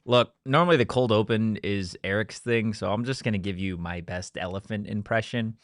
Look, normally the cold open is Eric's thing, so I'm just going to give you my best elephant impression.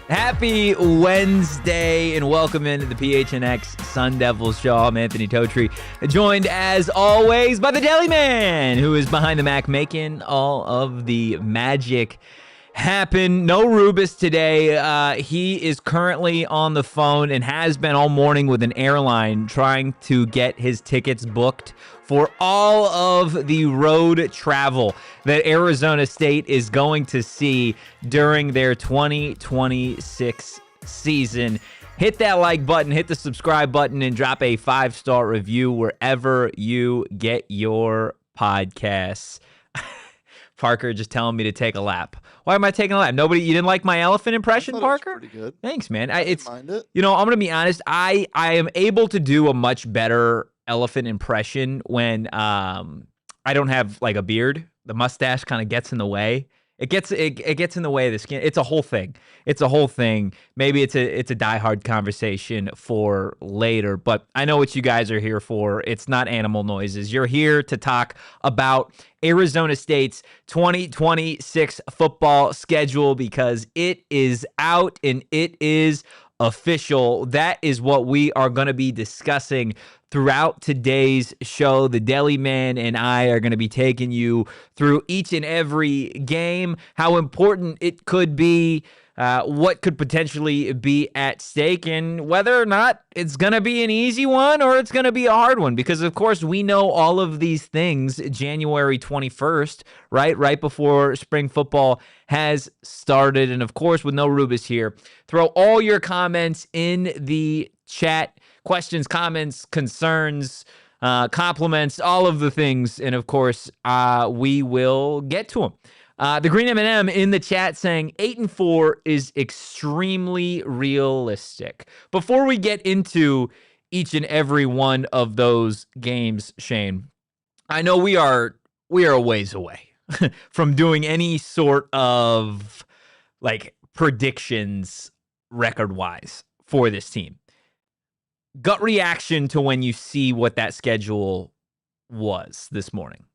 Happy Wednesday and welcome into the PHNX Sun Devils show. I'm Anthony Totri, joined as always by the Deli Man, who is behind the Mac making all of the magic happen. No Rubis today. He is currently on the phone and has been all morning with an airline trying to get his tickets booked for all of the road travel that Arizona State is going to see during their 2026 season. Hit that like button, hit the subscribe button, and drop a 5-star review wherever you get your podcasts. Parker just telling me to take a lap. Why am I taking a lap? You didn't like my elephant impression, Parker? Pretty good. Thanks, man. I didn't mind it. I'm going to be honest. I am able to do a much better elephant impression when I don't have like a beard. The mustache kind of gets in the way. It gets in the way of the skin. It's a whole thing. Maybe it's a diehard conversation for later, but I know what you guys are here for. It's not animal noises. You're here to talk about Arizona State's 2026 football schedule because it is out and it is official. That is what we are going to be discussing throughout today's show. The Deli Man and I are going to be taking you through each and every game, how important it could be, what could potentially be at stake, and whether or not it's going to be an easy one or it's going to be a hard one. Because, of course, we know all of these things January 21st, right before spring football has started. And, of course, with no Rubis here, throw all your comments in the chat. Questions, comments, concerns, compliments, all of the things. And, of course, we will get to them. The Green M&M in the chat saying 8-4 is extremely realistic. Before we get into each and every one of those games, Shane, I know we are a ways away from doing any sort of like predictions record-wise for this team. Gut reaction to when you see what that schedule was this morning?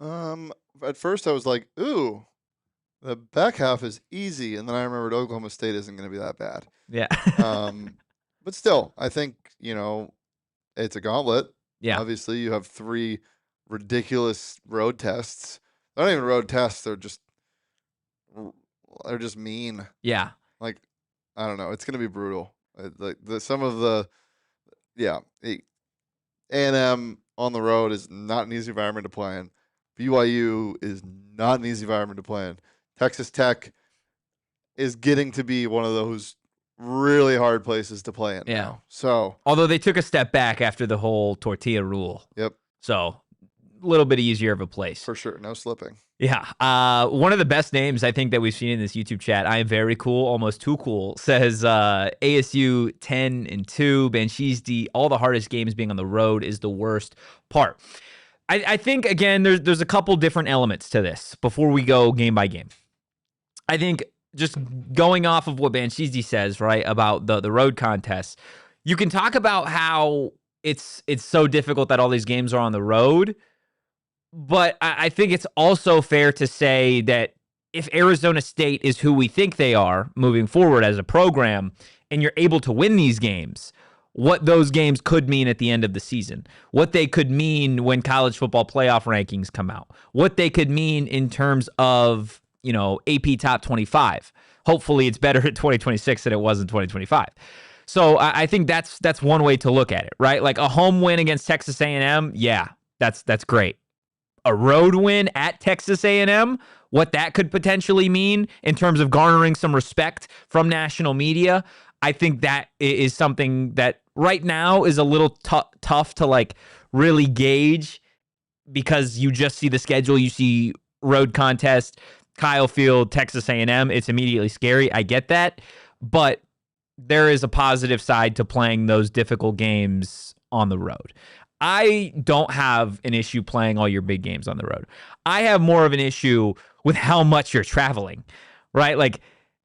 At first I was like, ooh, the back half is easy. And then I remembered Oklahoma State isn't going to be that bad. Yeah. But still, I think, it's a gauntlet. Yeah. Obviously, you have 3 ridiculous road tests. They're not even road tests. They're just mean. Yeah. Like, I don't know. It's going to be brutal. A&M on the road is not an easy environment to play in. BYU is not an easy environment to play in. Texas Tech is getting to be one of those really hard places to play in now. So, although they took a step back after the whole tortilla rule. Yep. So, a little bit easier of a place. For sure. No slipping. Yeah. One of the best names I think that we've seen in this YouTube chat, I am very cool, almost too cool, says ASU 10-2, Banshee, all the hardest games being on the road is the worst part. I think, again, there's a couple different elements to this before we go game by game. I think just going off of what Banshee says, right, about the road contests, you can talk about how it's so difficult that all these games are on the road, but I think it's also fair to say that if Arizona State is who we think they are moving forward as a program, and you're able to win these games, what those games could mean at the end of the season, what they could mean when college football playoff rankings come out, what they could mean in terms of, AP top 25. Hopefully it's better in 2026 than it was in 2025. So I think that's one way to look at it, right? Like a home win against Texas A&M, yeah, that's great. a road win at Texas A&M, what that could potentially mean in terms of garnering some respect from national media. I think that is something that right now is a little tough to like really gauge because you just see the schedule, you see road contest, Kyle Field, Texas A&M. It's immediately scary. I get that, but there is a positive side to playing those difficult games on the road. I don't have an issue playing all your big games on the road. I have more of an issue with how much you're traveling, right? Like,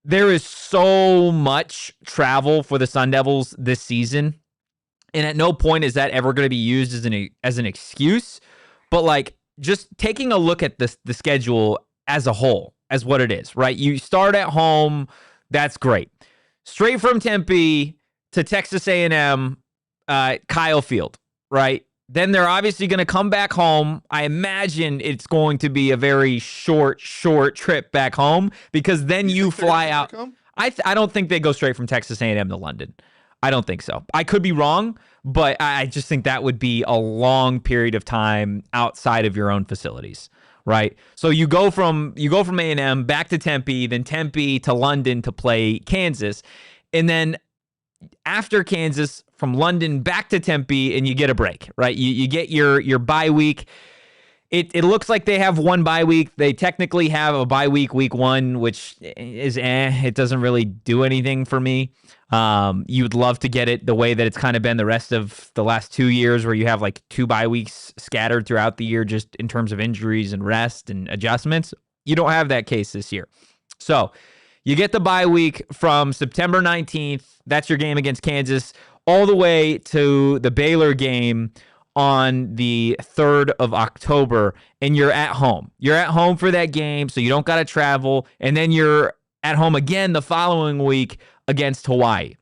there is so much travel for the Sun Devils this season, and at no point is that ever going to be used as an excuse. But like, just taking a look at the schedule as a whole, as what it is, right? You start at home, that's great. Straight from Tempe to Texas A&M, Kyle Field, right? Then they're obviously going to come back home. I imagine it's going to be a very short trip back home because then you fly out. I don't think they go straight from Texas A&M to London. I don't think so. I could be wrong, but I just think that would be a long period of time outside of your own facilities, right? So you go from A&M back to Tempe, then Tempe to London to play Kansas, and then after Kansas, from London back to Tempe, and you get a break, right? You get your bye week. It looks like they have one bye week. They technically have a bye week 1, which is it doesn't really do anything for me. You would love to get it the way that it's kind of been the rest of the last 2 years, where you have like 2 bye weeks scattered throughout the year, just in terms of injuries and rest and adjustments. You don't have that case this year. So you get the bye week from September 19th. That's your game against Kansas, all the way to the Baylor game on the 3rd of October, and you're at home. You're at home for that game, so you don't got to travel, and then you're at home again the following week against Hawaii.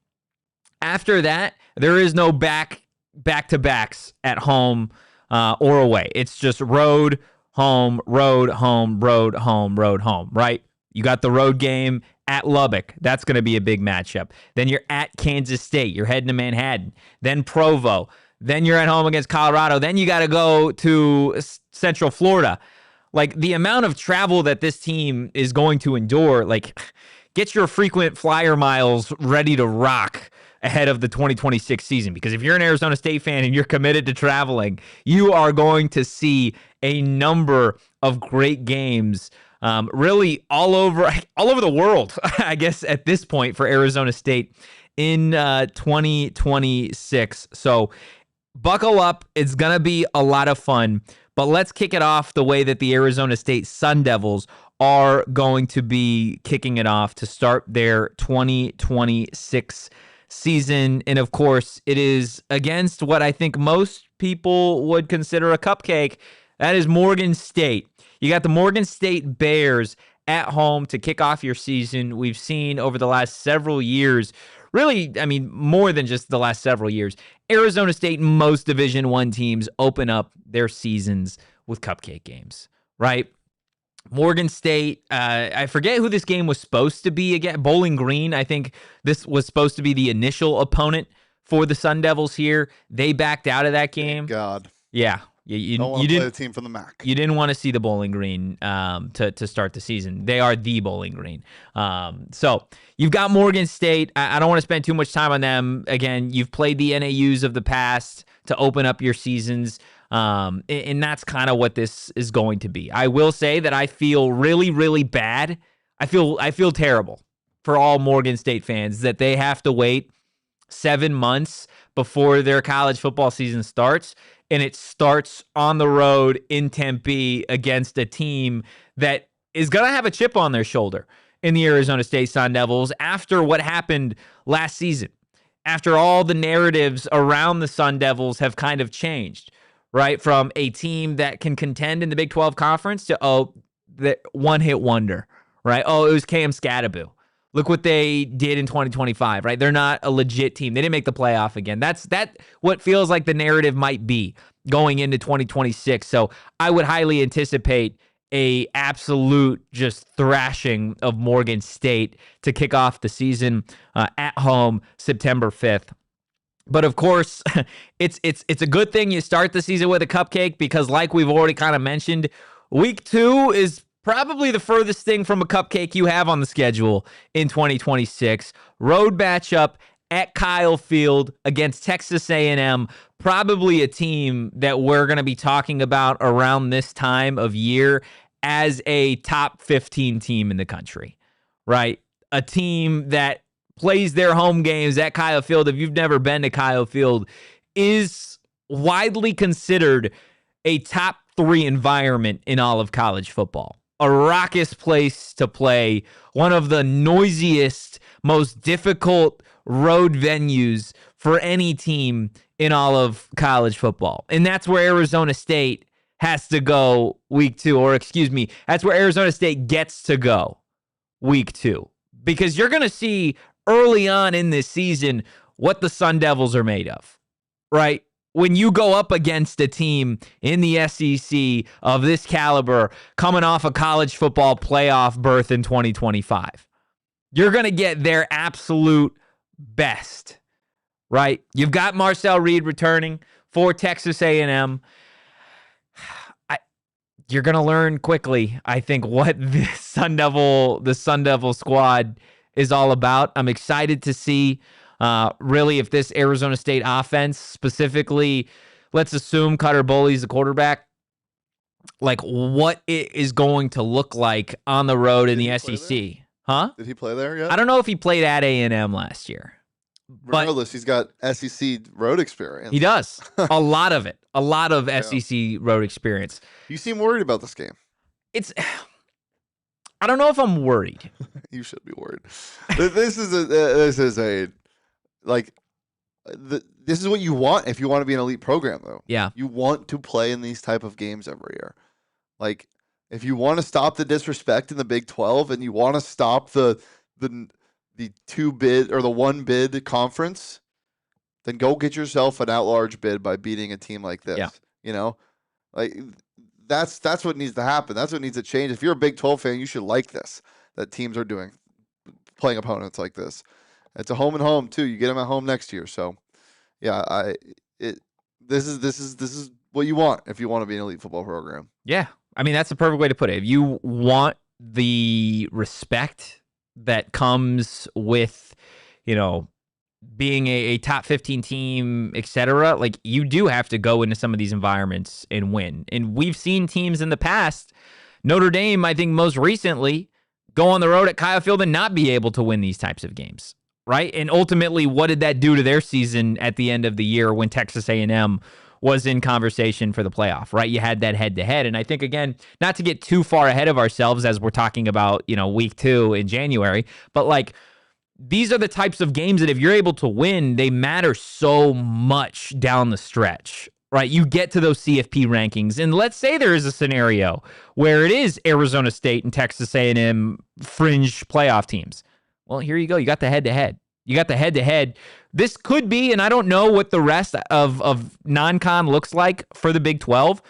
After that, there is no back-to-backs at home or away. It's just road, home, road, home, road, home, road, home, right? You got the road game at Lubbock. That's going to be a big matchup. Then you're at Kansas State. You're heading to Manhattan. Then Provo. Then you're at home against Colorado. Then you got to go to Central Florida. Like, the amount of travel that this team is going to endure, like, get your frequent flyer miles ready to rock ahead of the 2026 season. Because if you're an Arizona State fan and you're committed to traveling, you are going to see a number of great games really all over the world, I guess, at this point for Arizona State in 2026. So buckle up. It's going to be a lot of fun. But let's kick it off the way that the Arizona State Sun Devils are going to be kicking it off to start their 2026 season. And of course, it is against what I think most people would consider a cupcake. That is Morgan State. You got the Morgan State Bears at home to kick off your season. We've seen over the last several years, really, I mean, more than just the last several years, Arizona State and most Division I teams open up their seasons with cupcake games, right? Morgan State, I forget who this game was supposed to be again. Bowling Green, I think this was supposed to be the initial opponent for the Sun Devils here. They backed out of that game. Thank God. Yeah. You didn't play the team from the MAC. You didn't want to see the Bowling Green to start the season. They are the Bowling Green. So you've got Morgan State. I don't want to spend too much time on them. Again, you've played the NAUs of the past to open up your seasons. And that's kind of what this is going to be. I will say that I feel really, really bad. I feel terrible for all Morgan State fans that they have to wait 7 months before their college football season starts. And it starts on the road in Tempe against a team that is going to have a chip on their shoulder in the Arizona State Sun Devils after what happened last season. After all the narratives around the Sun Devils have kind of changed, right? From a team that can contend in the Big 12 Conference to, the one-hit wonder, right? Oh, it was Cam Scadaboo. Look what they did in 2025, right? They're not a legit team. They didn't make the playoff again. That's what feels like the narrative might be going into 2026. So I would highly anticipate a absolute just thrashing of Morgan State to kick off the season at home September 5th. But of course, it's a good thing you start the season with a cupcake because, like we've already kind of mentioned, week 2 is probably the furthest thing from a cupcake you have on the schedule in 2026. Road matchup at Kyle Field against Texas A&M, probably a team that we're going to be talking about around this time of year as a top 15 team in the country, right? A team that plays their home games at Kyle Field. If you've never been to Kyle Field, is widely considered a top 3 environment in all of college football. A raucous place to play, one of the noisiest, most difficult road venues for any team in all of college football. And that's where Arizona State has to go week 2, or excuse me, that's where Arizona State gets to go week 2. Because you're going to see early on in this season what the Sun Devils are made of, right? When you go up against a team in the SEC of this caliber coming off a college football playoff berth in 2025, you're going to get their absolute best, right? You've got Marcel Reed returning for Texas A&M. You're going to learn quickly, I think, what the Sun Devil squad is all about. I'm excited to see really if this Arizona State offense, specifically, let's assume Cutter Boley's the quarterback, like what it is going to look like on the road in the SEC. Huh? Did he play there yet? I don't know if he played at A&M last year. Regardless, he's got SEC road experience. He does. A lot of it. A lot of SEC road experience. You seem worried about this game. I don't know if I'm worried. You should be worried. This is what you want if you want to be an elite program, though. Yeah. You want to play in these type of games every year. Like, if you want to stop the disrespect in the Big 12 and you want to stop the 2-bid or the 1-bid conference, then go get yourself an at-large bid by beating a team like this. Yeah. You know, like that's what needs to happen. That's what needs to change. If you're a Big 12 fan, you should like this, that teams are playing opponents like this. It's a home and home too. You get them at home next year. So, yeah, this is what you want if you want to be an elite football program. Yeah, I mean that's the perfect way to put it. If you want the respect that comes with, being a top 15 team, etc., like you do have to go into some of these environments and win. And we've seen teams in the past, Notre Dame, I think most recently, go on the road at Kyle Field and not be able to win these types of games, right? And ultimately, what did that do to their season at the end of the year when Texas A&M was in conversation for the playoff, right? You had that head-to-head. And I think, again, not to get too far ahead of ourselves as we're talking about, week 2 in January, but like these are the types of games that if you're able to win, they matter so much down the stretch, right? You get to those CFP rankings, and let's say there is a scenario where it is Arizona State and Texas A&M fringe playoff teams. Well, here you go. You got the head-to-head. This could be, and I don't know what the rest of non-con looks like for the Big 12.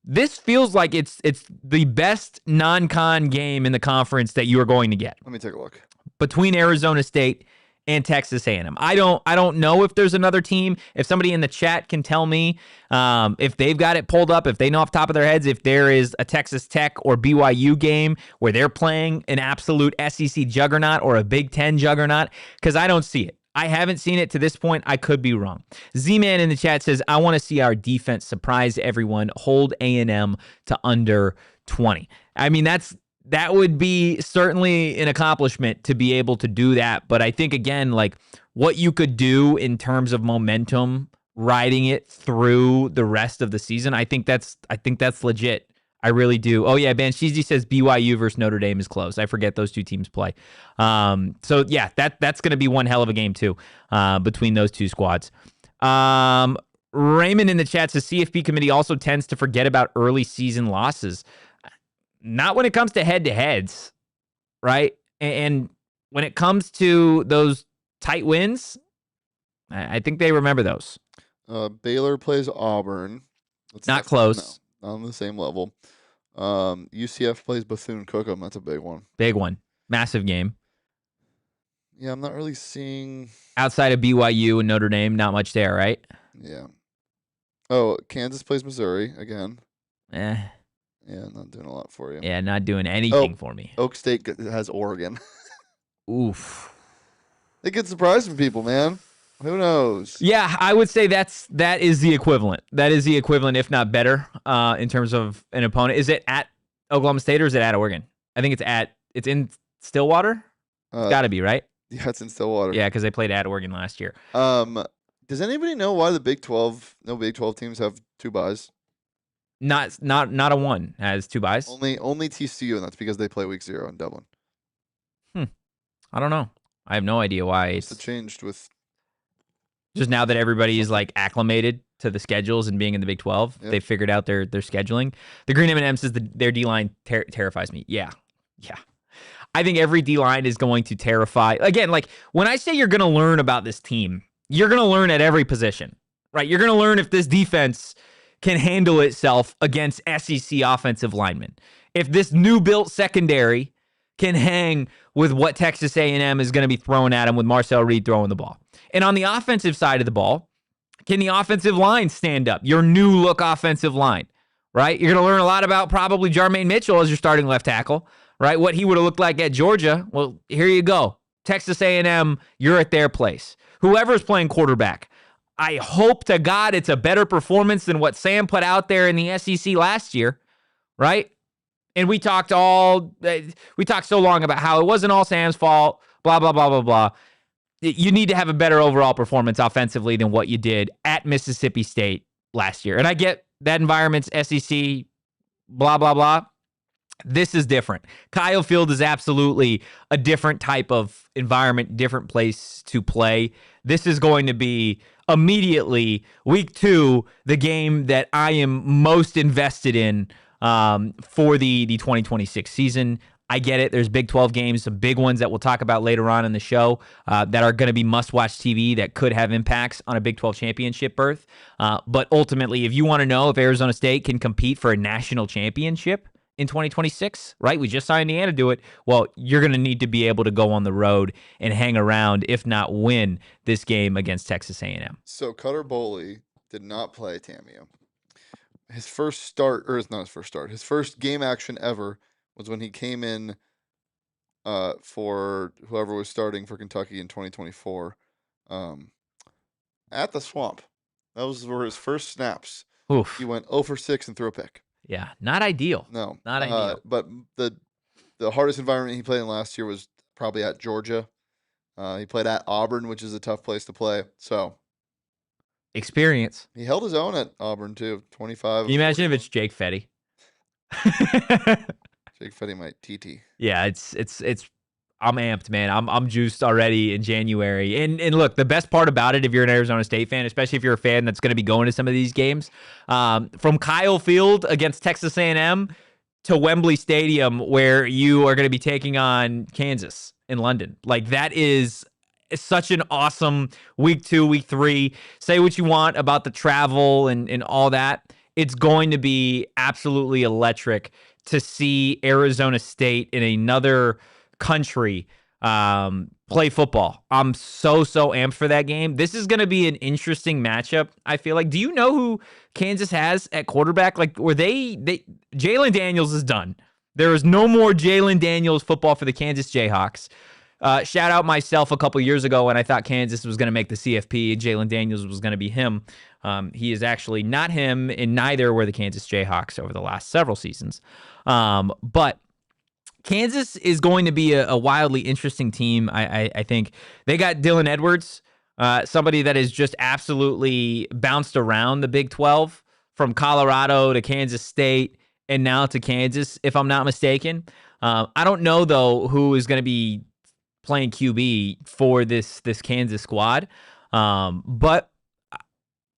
This feels like it's the best non-con game in the conference that you are going to get. Let me take a look. Between Arizona State and Texas A&M. I don't know if there's another team. If somebody in the chat can tell me if they've got it pulled up, if they know off the top of their heads, if there is a Texas Tech or BYU game where they're playing an absolute SEC juggernaut or a Big Ten juggernaut, because I don't see it. I haven't seen it to this point. I could be wrong. Z-Man in the chat says, I want to see our defense surprise everyone, hold A&M to under 20. I mean, that would be certainly an accomplishment to be able to do that. But I think, again, like what you could do in terms of momentum, riding it through the rest of the season, I think that's legit. I really do. Oh, yeah, Bansheezy says BYU versus Notre Dame is close. I forget those two teams play. So, yeah, that's going to be one hell of a game, too, between those two squads. Raymond in the chat says CFP committee also tends to forget about early season losses. Not when it comes to head-to-heads, right? And when it comes to those tight wins, I think they remember those. Baylor plays Auburn. Not close. No, not on the same level. UCF plays Bethune-Cookman. That's a big one. Big one. Massive game. Yeah, I'm not really seeing. Outside of BYU and Notre Dame, not much there, right? Yeah. Oh, Kansas plays Missouri again. Eh. Yeah, not doing a lot for you. Yeah, not doing anything for me. Oak State has Oregon. Oof. It gets surprising people, man. Who knows? Yeah, I would say that is the equivalent. That is the equivalent, if not better, in terms of an opponent. Is it at Oklahoma State or is it at Oregon? I think it's in Stillwater. It's got to be, right? Yeah, it's in Stillwater. Yeah, because they played at Oregon last year. Does anybody know why the Big 12, no Big 12 teams have 2 byes? Not a one has 2 byes. Only TCU, and that's because they play week 0 in Dublin. I don't know. I have no idea why It's changed with. Just now that everybody is like acclimated to the schedules and being in the Big 12, they figured out their scheduling. The Green M&M says their D-line terrifies me. Yeah. I think every D-line is going to terrify. Again, like when I say you're going to learn about this team, you're going to learn at every position, right? You're going to learn if this defense can handle itself against SEC offensive linemen. If this new built secondary can hang with what Texas A&M is going to be throwing at him with Marcel Reed throwing the ball. And on the offensive side of the ball, can the offensive line stand up? Your new look offensive line, right? You're going to learn a lot about probably Jermaine Mitchell as your starting left tackle, right? What he would have looked like at Georgia. Well, here you go. Texas A&M, you're at their place. Whoever's playing quarterback, I hope to God it's a better performance than what Sam put out there in the SEC last year, right? And we talked so long about how it wasn't all Sam's fault, blah, blah, blah, blah, blah. You need to have a better overall performance offensively than what you did at Mississippi State last year. And I get that environment's SEC, blah, blah, blah. This is different. Kyle Field is absolutely a different type of environment, different place to play. This is going to be immediately week 2, the game that I am most invested in for the 2026 season. I get it. There's Big 12 games, some big ones that we'll talk about later on in the show that are going to be must-watch TV that could have impacts on a Big 12 championship berth. But ultimately, if you want to know if Arizona State can compete for a national championship in 2026, right? We just saw Indiana do it. Well, you're going to need to be able to go on the road and hang around, if not win, this game against Texas A&M. So Cutter Boley did not play Tamio. His first start, or it's not his first start, his first game action ever was when he came in for whoever was starting for Kentucky in 2024 at the Swamp. Those were his first snaps. Oof. He went 0 for 6 and threw a pick. Yeah, not ideal. No. Not ideal. But the hardest environment he played in last year was probably at Georgia. He played at Auburn, which is a tough place to play. So experience. He held his own at Auburn, too. 25. Can you imagine if it's Jake Fetty? Jake Fetty might TT. Yeah, it's I'm amped, man. I'm juiced already in January. And look, the best part about it, if you're an Arizona State fan, especially if you're a fan that's going to be going to some of these games, from Kyle Field against Texas A&M to Wembley Stadium, where you are going to be taking on Kansas in London. Like, that is such an awesome week 2, week 3. Say what you want about the travel and all that. It's going to be absolutely electric to see Arizona State in another country play football. I'm so amped for that game. This is going to be an interesting matchup, I feel like. Do you know who Kansas has at quarterback? Like, were they Jalen Daniels is done. There is no more Jalen Daniels football for the Kansas Jayhawks. Shout out myself a couple years ago when I thought Kansas was going to make the CFP and Jalen Daniels was going to be him. He is actually not him, and neither were the Kansas Jayhawks over the last several seasons. But Kansas is going to be a wildly interesting team. I think they got Dylan Edwards, somebody that has just absolutely bounced around the Big 12 from Colorado to Kansas State and now to Kansas, if I'm not mistaken. I don't know, though, who is going to be playing QB for this Kansas squad. But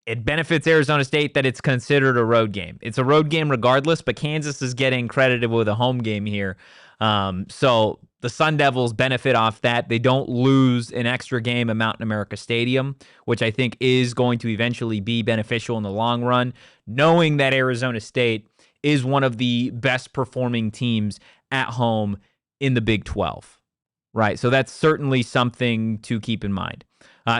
it benefits Arizona State that it's considered a road game. It's a road game regardless, but Kansas is getting credited with a home game here. So the Sun Devils benefit off that. They don't lose an extra game at Mountain America Stadium, which I think is going to eventually be beneficial in the long run, knowing that Arizona State is one of the best performing teams at home in the Big 12. Right. So that's certainly something to keep in mind.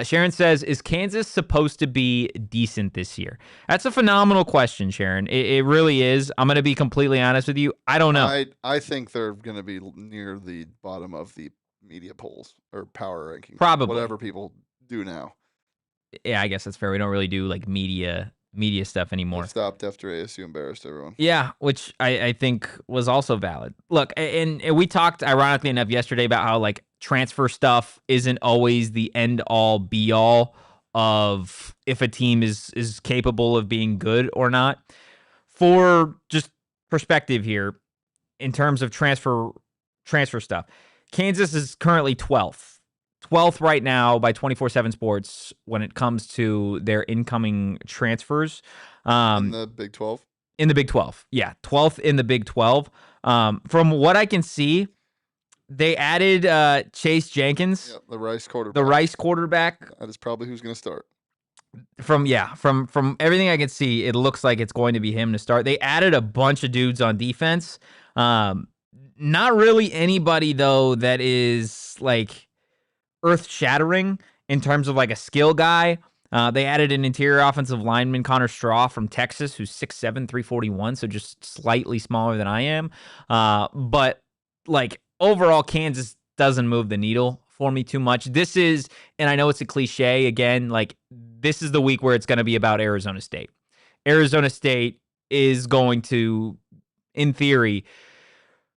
Sharon says, is Kansas supposed to be decent this year? That's a phenomenal question, Sharon. It really is. I'm going to be completely honest with you. I don't know. I think they're going to be near the bottom of the media polls or power rankings. Probably. Whatever people do now. Yeah, I guess that's fair. We don't really do like media stuff anymore. They stopped after ASU embarrassed everyone. Yeah, which I think was also valid. Look, and we talked ironically enough yesterday about how like transfer stuff isn't always the end all be all of if a team is capable of being good or not. For just perspective here, in terms of transfer stuff, Kansas is currently 12th. 12th right now by 24/7 Sports when it comes to their incoming transfers. In the Big 12? In the Big 12. Yeah, 12th in the Big 12. From what I can see, they added Chase Jenkins. Yeah, the Rice quarterback. That is probably who's going to start. From everything I can see, it looks like it's going to be him to start. They added a bunch of dudes on defense. Not really anybody, though, that is like earth-shattering in terms of like a skill guy. They added an interior offensive lineman, Connor Straw from Texas, who's 6'7", 341, so just slightly smaller than I am. But like overall, Kansas doesn't move the needle for me too much. This is, and I know it's a cliche again, like this is the week where it's going to be about Arizona State. Arizona State is going to, in theory,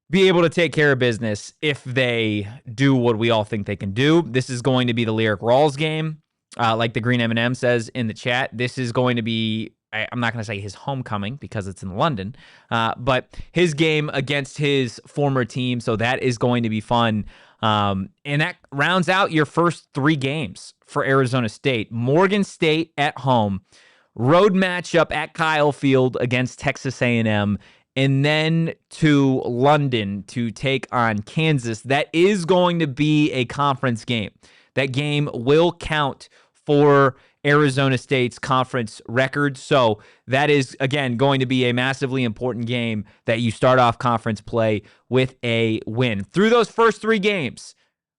be able to take care of business if they do what we all think they can do. This is going to be the Lyric Rawls game. Like the Green M&M says in the chat, this is going to be, I'm not going to say his homecoming because it's in London, but his game against his former team. So that is going to be fun. And that rounds out your first 3 games for Arizona State. Morgan State at home, road matchup at Kyle Field against Texas A&M, and then to London to take on Kansas. That is going to be a conference game. That game will count for Arizona State's conference record. So that is, again, going to be a massively important game that you start off conference play with a win. Through those first 3 games,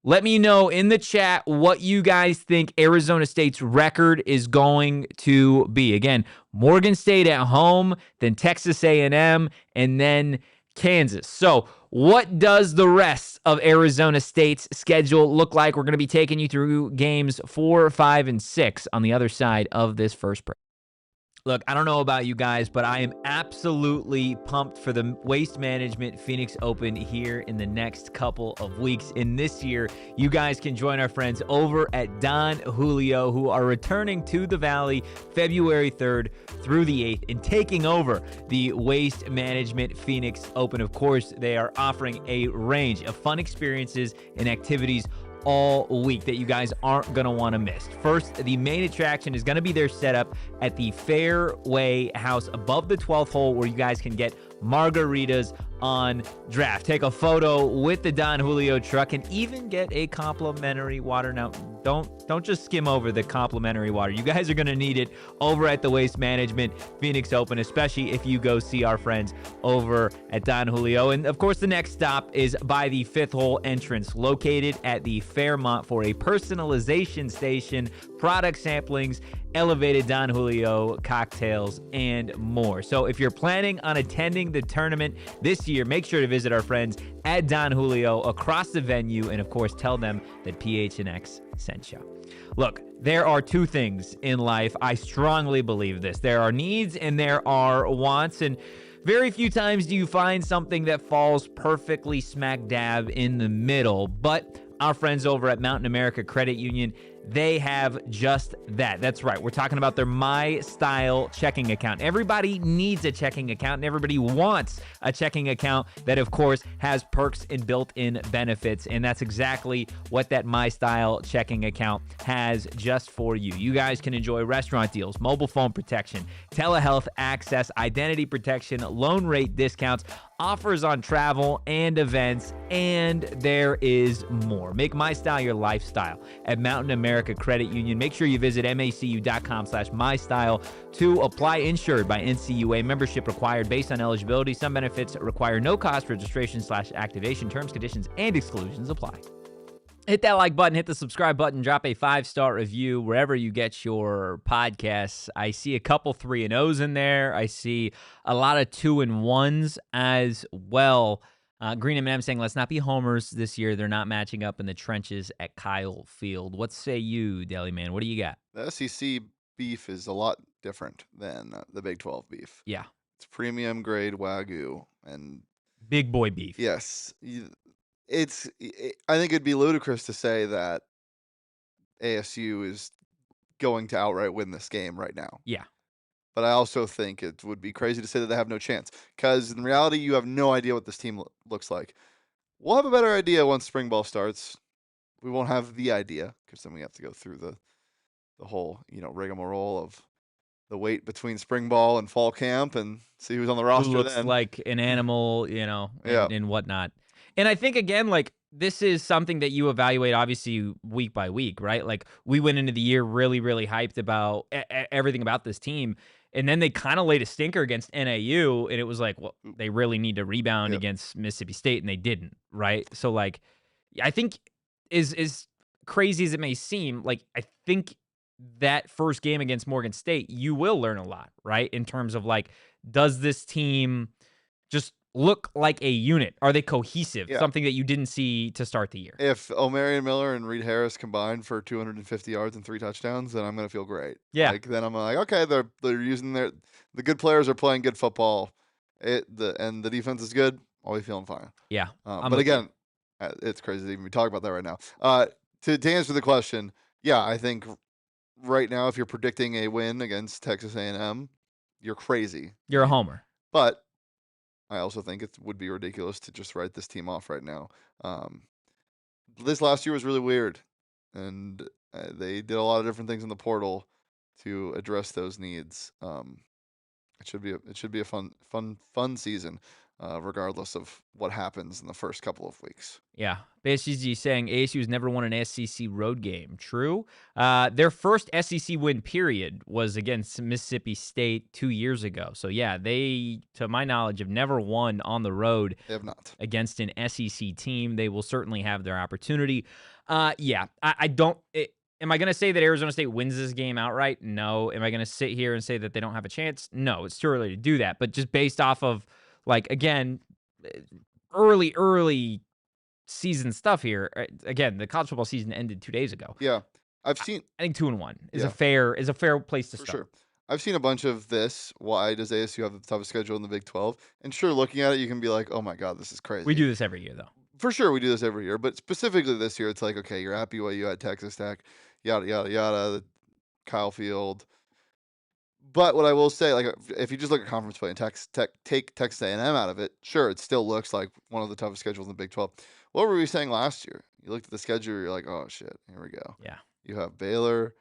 let me know in the chat what you guys think Arizona State's record is going to be. Again, Morgan State at home, then Texas A&M, and then Kansas. So what does the rest of Arizona State's schedule look like? We're going to be taking you through games 4, 5, and 6 on the other side of this first break. Look, I don't know about you guys, but I am absolutely pumped for the Waste Management Phoenix Open here in the next couple of weeks. In this year, you guys can join our friends over at Don Julio, who are returning to the Valley February 3rd through the 8th and taking over the Waste Management Phoenix Open. Of course, they are offering a range of fun experiences and activities all week that you guys aren't going to want to miss. First, the main attraction is going to be their setup at the Fairway House above the 12th hole, where you guys can get margaritas on draft. Take a photo with the Don Julio truck and even get a complimentary water. Now, don't just skim over the complimentary water. You guys are going to need it over at the Waste Management Phoenix Open, especially if you go see our friends over at Don Julio. And of course, the next stop is by the 5th hole entrance located at the Fairmont for a personalization station, product samplings, elevated Don Julio cocktails, and more. So if you're planning on attending the tournament this year, make sure to visit our friends at Don Julio across the venue, and of course tell them that PHNX sent you. Look, there are 2 things in life. I strongly believe this. There are needs and there are wants, and very few times do you find something that falls perfectly smack dab in the middle. But our friends over at Mountain America Credit Union, they have just that. That's right. We're talking about their My Style checking account. Everybody needs a checking account, and everybody wants a checking account that, of course, has perks and built-in benefits. And that's exactly what that My Style checking account has just for you. You guys can enjoy restaurant deals, mobile phone protection, telehealth access, identity protection, loan rate discounts, offers on travel and events, and there is more. Make My Style your lifestyle at Mountain America Credit Union. Make sure you visit macu.com/mystyle to apply. Insured by NCUA. Membership required based on eligibility. Some benefits require no cost registration/activation. Terms, conditions, and exclusions apply. Hit that like button, hit the subscribe button, drop a 5-star review wherever you get your podcasts. I see a couple 3-0s in there. I see a lot of 2-1s as well. Green M&M saying, let's not be homers this year. They're not matching up in the trenches at Kyle Field. What say you, Deli Man? What do you got? The SEC beef is a lot different than the Big 12 beef. Yeah. It's premium grade Wagyu. And big boy beef. yes, I think it'd be ludicrous to say that ASU is going to outright win this game right now. Yeah. But I also think it would be crazy to say that they have no chance, because in reality, you have no idea what this team looks like. We'll have a better idea once spring ball starts. We won't have the idea, because then we have to go through the whole, rigmarole of the wait between spring ball and fall camp and see who's on the roster. Who looks then. like an animal, and whatnot. And I think, again, like, this is something that you evaluate, obviously, week by week, right? Like, we went into the year really, really hyped about everything about this team. And then they kind of laid a stinker against NAU. And it was like, well, they really need to rebound against Mississippi State. And they didn't, right? So, like, I think as crazy as it may seem, like, I think that first game against Morgan State, you will learn a lot, right? In terms of, like, does this team just look like a unit? Are they cohesive? Yeah. Something that you didn't see to start the year. If Omarion Miller and Reed Harris combined for 250 yards and 3 touchdowns, then I'm going to feel great. Yeah. Then I'm like, okay, they're using the good players are playing good football. And the defense is good. I'll be feeling fine. Yeah. But again, it's crazy to even be talking about that right now. To answer the question, yeah, I think right now, if you're predicting a win against Texas A&M, you're crazy. You're a homer. But I also think it would be ridiculous to just write this team off right now. This last year was really weird, and they did a lot of different things in the portal to address those needs. It should be a fun season, regardless of what happens in the first couple of weeks. Yeah. BSGG saying ASU has never won an SEC road game. True. Their first SEC win, period, was against Mississippi State 2 years ago. So, yeah, they, to my knowledge, have never won on the road. They have not. Against an SEC team. They will certainly have their opportunity. Yeah, I don't... Am I going to say that Arizona State wins this game outright? No. Am I going to sit here and say that they don't have a chance? No, it's too early to do that. But just based off of, like, again, early season stuff here. Again, the college football season ended 2 days ago. Yeah, I think 2-1 is a fair place to start. For sure. I've seen a bunch of this. Why does ASU have the toughest schedule in the Big 12? And sure, looking at it, you can be like, oh my God, this is crazy. We do this every year, though. For sure, we do this every year. But specifically this year, it's like, okay, you're at BYU, at Texas Tech, yada, yada, yada, Kyle Field. But what I will say, like, if you just look at conference play and take Texas A&M out of it, sure, it still looks like one of the toughest schedules in the Big 12. What were we saying last year? You looked at the schedule, you're like, oh, shit, here we go. Yeah. You have Baylor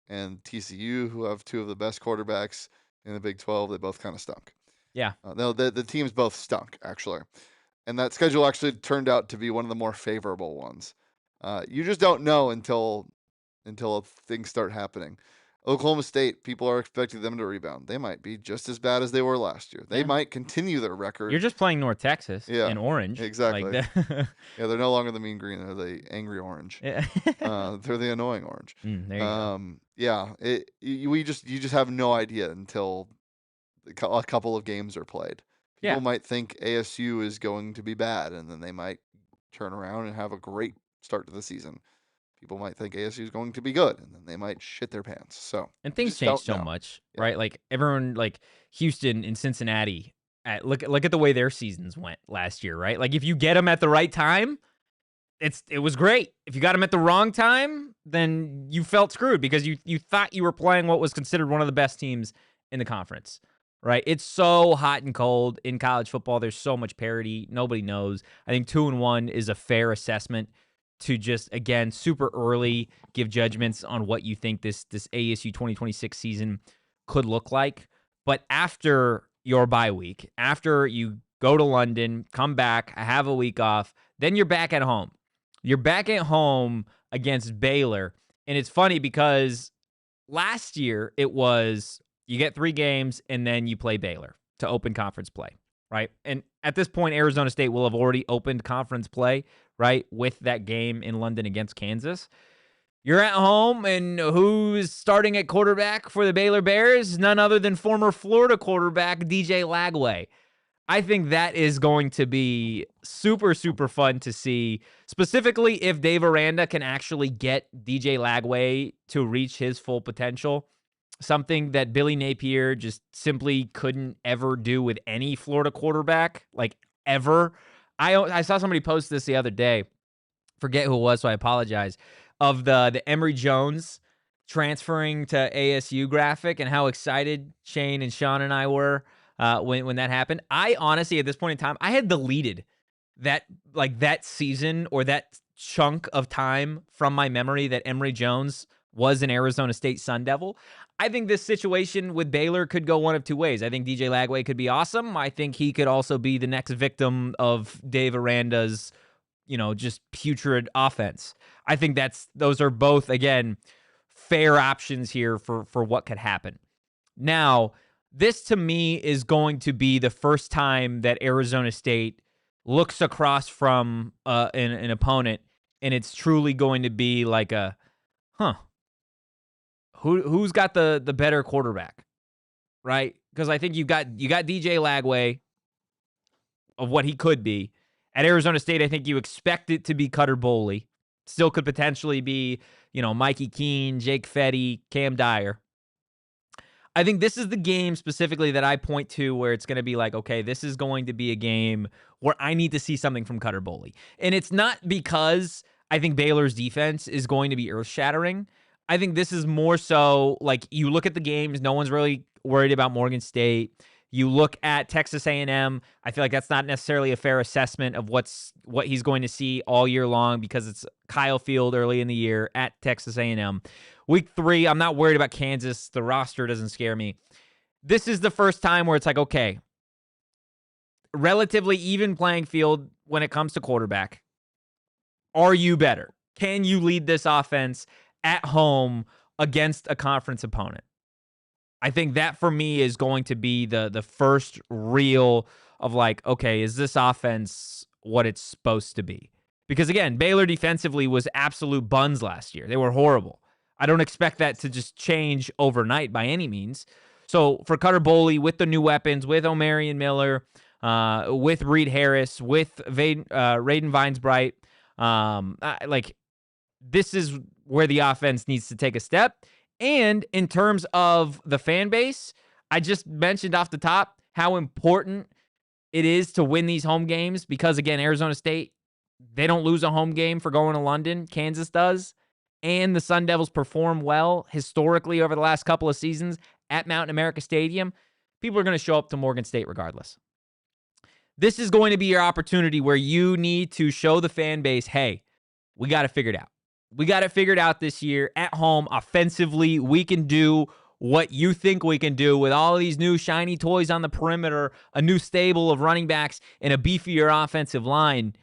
and TCU, who have two of the best quarterbacks in the Big 12. They both kind of stunk. Yeah. No, the teams both stunk, actually. And that schedule actually turned out to be one of the more favorable ones. You just don't know until things start happening. Oklahoma State, people are expecting them to rebound. They might be just as bad as they were last year. They might continue their record. You're just playing North Texas and Orange. Exactly. Like yeah, they're no longer the mean green. They're the angry orange. Yeah. They're the annoying orange. There you go. Yeah, you just have no idea until a couple of games are played. People might think ASU is going to be bad, and then they might turn around and have a great start to the season. People might think ASU is going to be good, and then they might shit their pants. So and things change so much, right? Like everyone, like Houston and Cincinnati. Look at the way their seasons went last year, right? Like if you get them at the right time, it was great. If you got them at the wrong time, then you felt screwed because you thought you were playing what was considered one of the best teams in the conference, right? It's so hot and cold in college football. There's so much parity. Nobody knows. I think 2-1 is a fair assessment to just, again, super early give judgments on what you think this ASU 2026 season could look like. But after your bye week, after you go to London, come back, have a week off, then you're back at home. You're back at home against Baylor. And it's funny because last year it was you get 3 games and then you play Baylor to open conference play, right? And at this point, Arizona State will have already opened conference play right, with that game in London against Kansas. You're at home, and who's starting at quarterback for the Baylor Bears? None other than former Florida quarterback DJ Lagway. I think that is going to be super, super fun to see, specifically if Dave Aranda can actually get DJ Lagway to reach his full potential, something that Billy Napier just simply couldn't ever do with any Florida quarterback, like ever. I saw somebody post this the other day, forget who it was, so I apologize, of the Emory Jones transferring to ASU graphic and how excited Shane and Sean and I were when that happened. I honestly, at this point in time, I had deleted that season or that chunk of time from my memory that Emory Jones was an Arizona State Sun Devil. I think this situation with Baylor could go one of two ways. I think DJ Lagway could be awesome. I think he could also be the next victim of Dave Aranda's, just putrid offense. I think those are both, again, fair options here for what could happen. Now, this to me is going to be the first time that Arizona State looks across from an opponent, and it's truly going to be like who's got the better quarterback, right? Because I think you got DJ Lagway of what he could be. At Arizona State, I think you expect it to be Cutter Boley. Still could potentially be, Mikey Keene, Jake Fetty, Cam Dyer. I think this is the game specifically that I point to where it's going to be like, okay, this is going to be a game where I need to see something from Cutter Boley. And it's not because I think Baylor's defense is going to be earth-shattering. I think this is more so like you look at the games, no one's really worried about Morgan State. You look at Texas A&M, I feel like that's not necessarily a fair assessment of what he's going to see all year long because it's Kyle Field early in the year at Texas A&M. Week 3, I'm not worried about Kansas. The roster doesn't scare me. This is the first time where it's like, okay, relatively even playing field when it comes to quarterback. Are you better? Can you lead this offense at home against a conference opponent? I think that for me is going to be the first reel of like, okay, is this offense what it's supposed to be? Because again, Baylor defensively was absolute buns last year. They were horrible. I don't expect that to just change overnight by any means. So for Cutter Boley, with the new weapons, with Omarion Miller, with Reed Harris, with Raiden Vinesbright, this is where the offense needs to take a step. And in terms of the fan base, I just mentioned off the top how important it is to win these home games because, again, Arizona State, they don't lose a home game for going to London. Kansas does. And the Sun Devils perform well historically over the last couple of seasons at Mountain America Stadium. People are going to show up to Morgan State regardless. This is going to be your opportunity where you need to show the fan base, hey, we got it figured out. We got it figured out this year at home. Offensively, we can do what you think we can do with all of these new shiny toys on the perimeter, a new stable of running backs, and a beefier offensive line.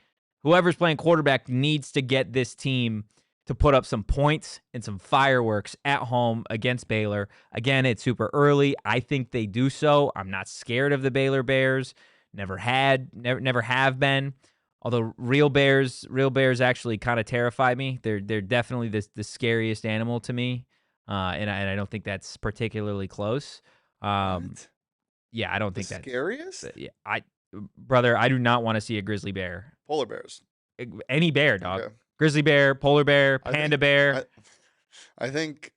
Whoever's playing quarterback needs to get this team to put up some points and some fireworks at home against Baylor. Again, it's super early. I think they do so. I'm not scared of the Baylor Bears. Never have been. Although real bears actually kind of terrify me. They're definitely the scariest animal to me, and I don't think that's particularly close. Yeah, I don't think that's scariest. Yeah, I do not want to see a grizzly bear. Polar bears. Any bear, dog. Okay. Grizzly bear, polar bear, panda bear. I think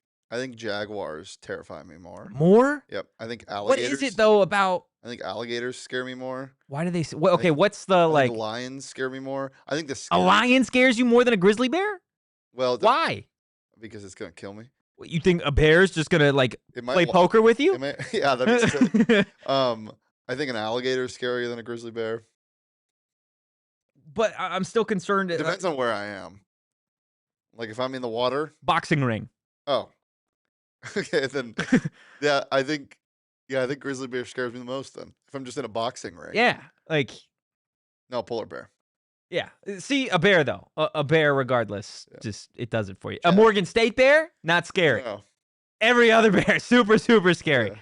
jaguars terrify me more. More? Yep. I think alligators. What is it though about? I think alligators scare me more. Why do they? Okay, what's the I think lions scare me more. I think a lion scares you more than a grizzly bear? Well, why? Because it's gonna kill me. What, you think a bear's just gonna play poker with you? Yeah, that'd be sick. I think an alligator is scarier than a grizzly bear. But I'm still concerned. It depends on where I am. Like if I'm in the water. Boxing ring. Oh. Okay, then I think grizzly bear scares me the most then. If I'm just in a boxing ring. Yeah, no, polar bear. Yeah. See, a bear though. A bear regardless. Yeah. Just it does it for you. Yeah. A Morgan State bear, not scary. No. Every other bear, super scary. Yeah.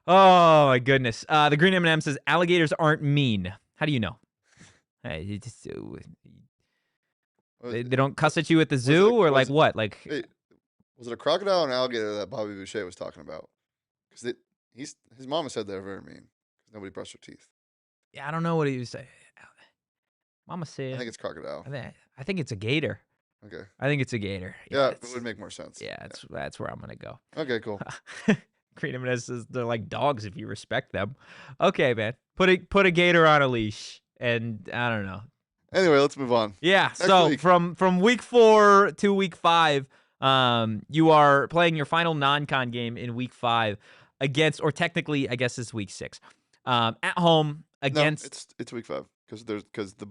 Oh my goodness. The Green M&M says alligators aren't mean. How do you know? They don't cuss at you at the zoo or like what? Like, was it a crocodile or an alligator that Bobby Boucher was talking about? Because his mama said they're very mean because nobody brushed their teeth. yeah, I don't know what he was saying. Mama I said, think it's crocodile. I think it's a gator. Okay. I think it's a gator. Yeah, it would make more sense. Yeah, that's where I'm gonna go. Okay, cool. Green Jimenez says they're like dogs if you respect them. Okay, man. Put a gator on a leash, and I don't know. Anyway, let's move on. Yeah. Next So week. from week 4 to week 5, you are playing your final non-con game in week 5 against, or technically, I guess it's week 6, at home against. No, it's week 5 because the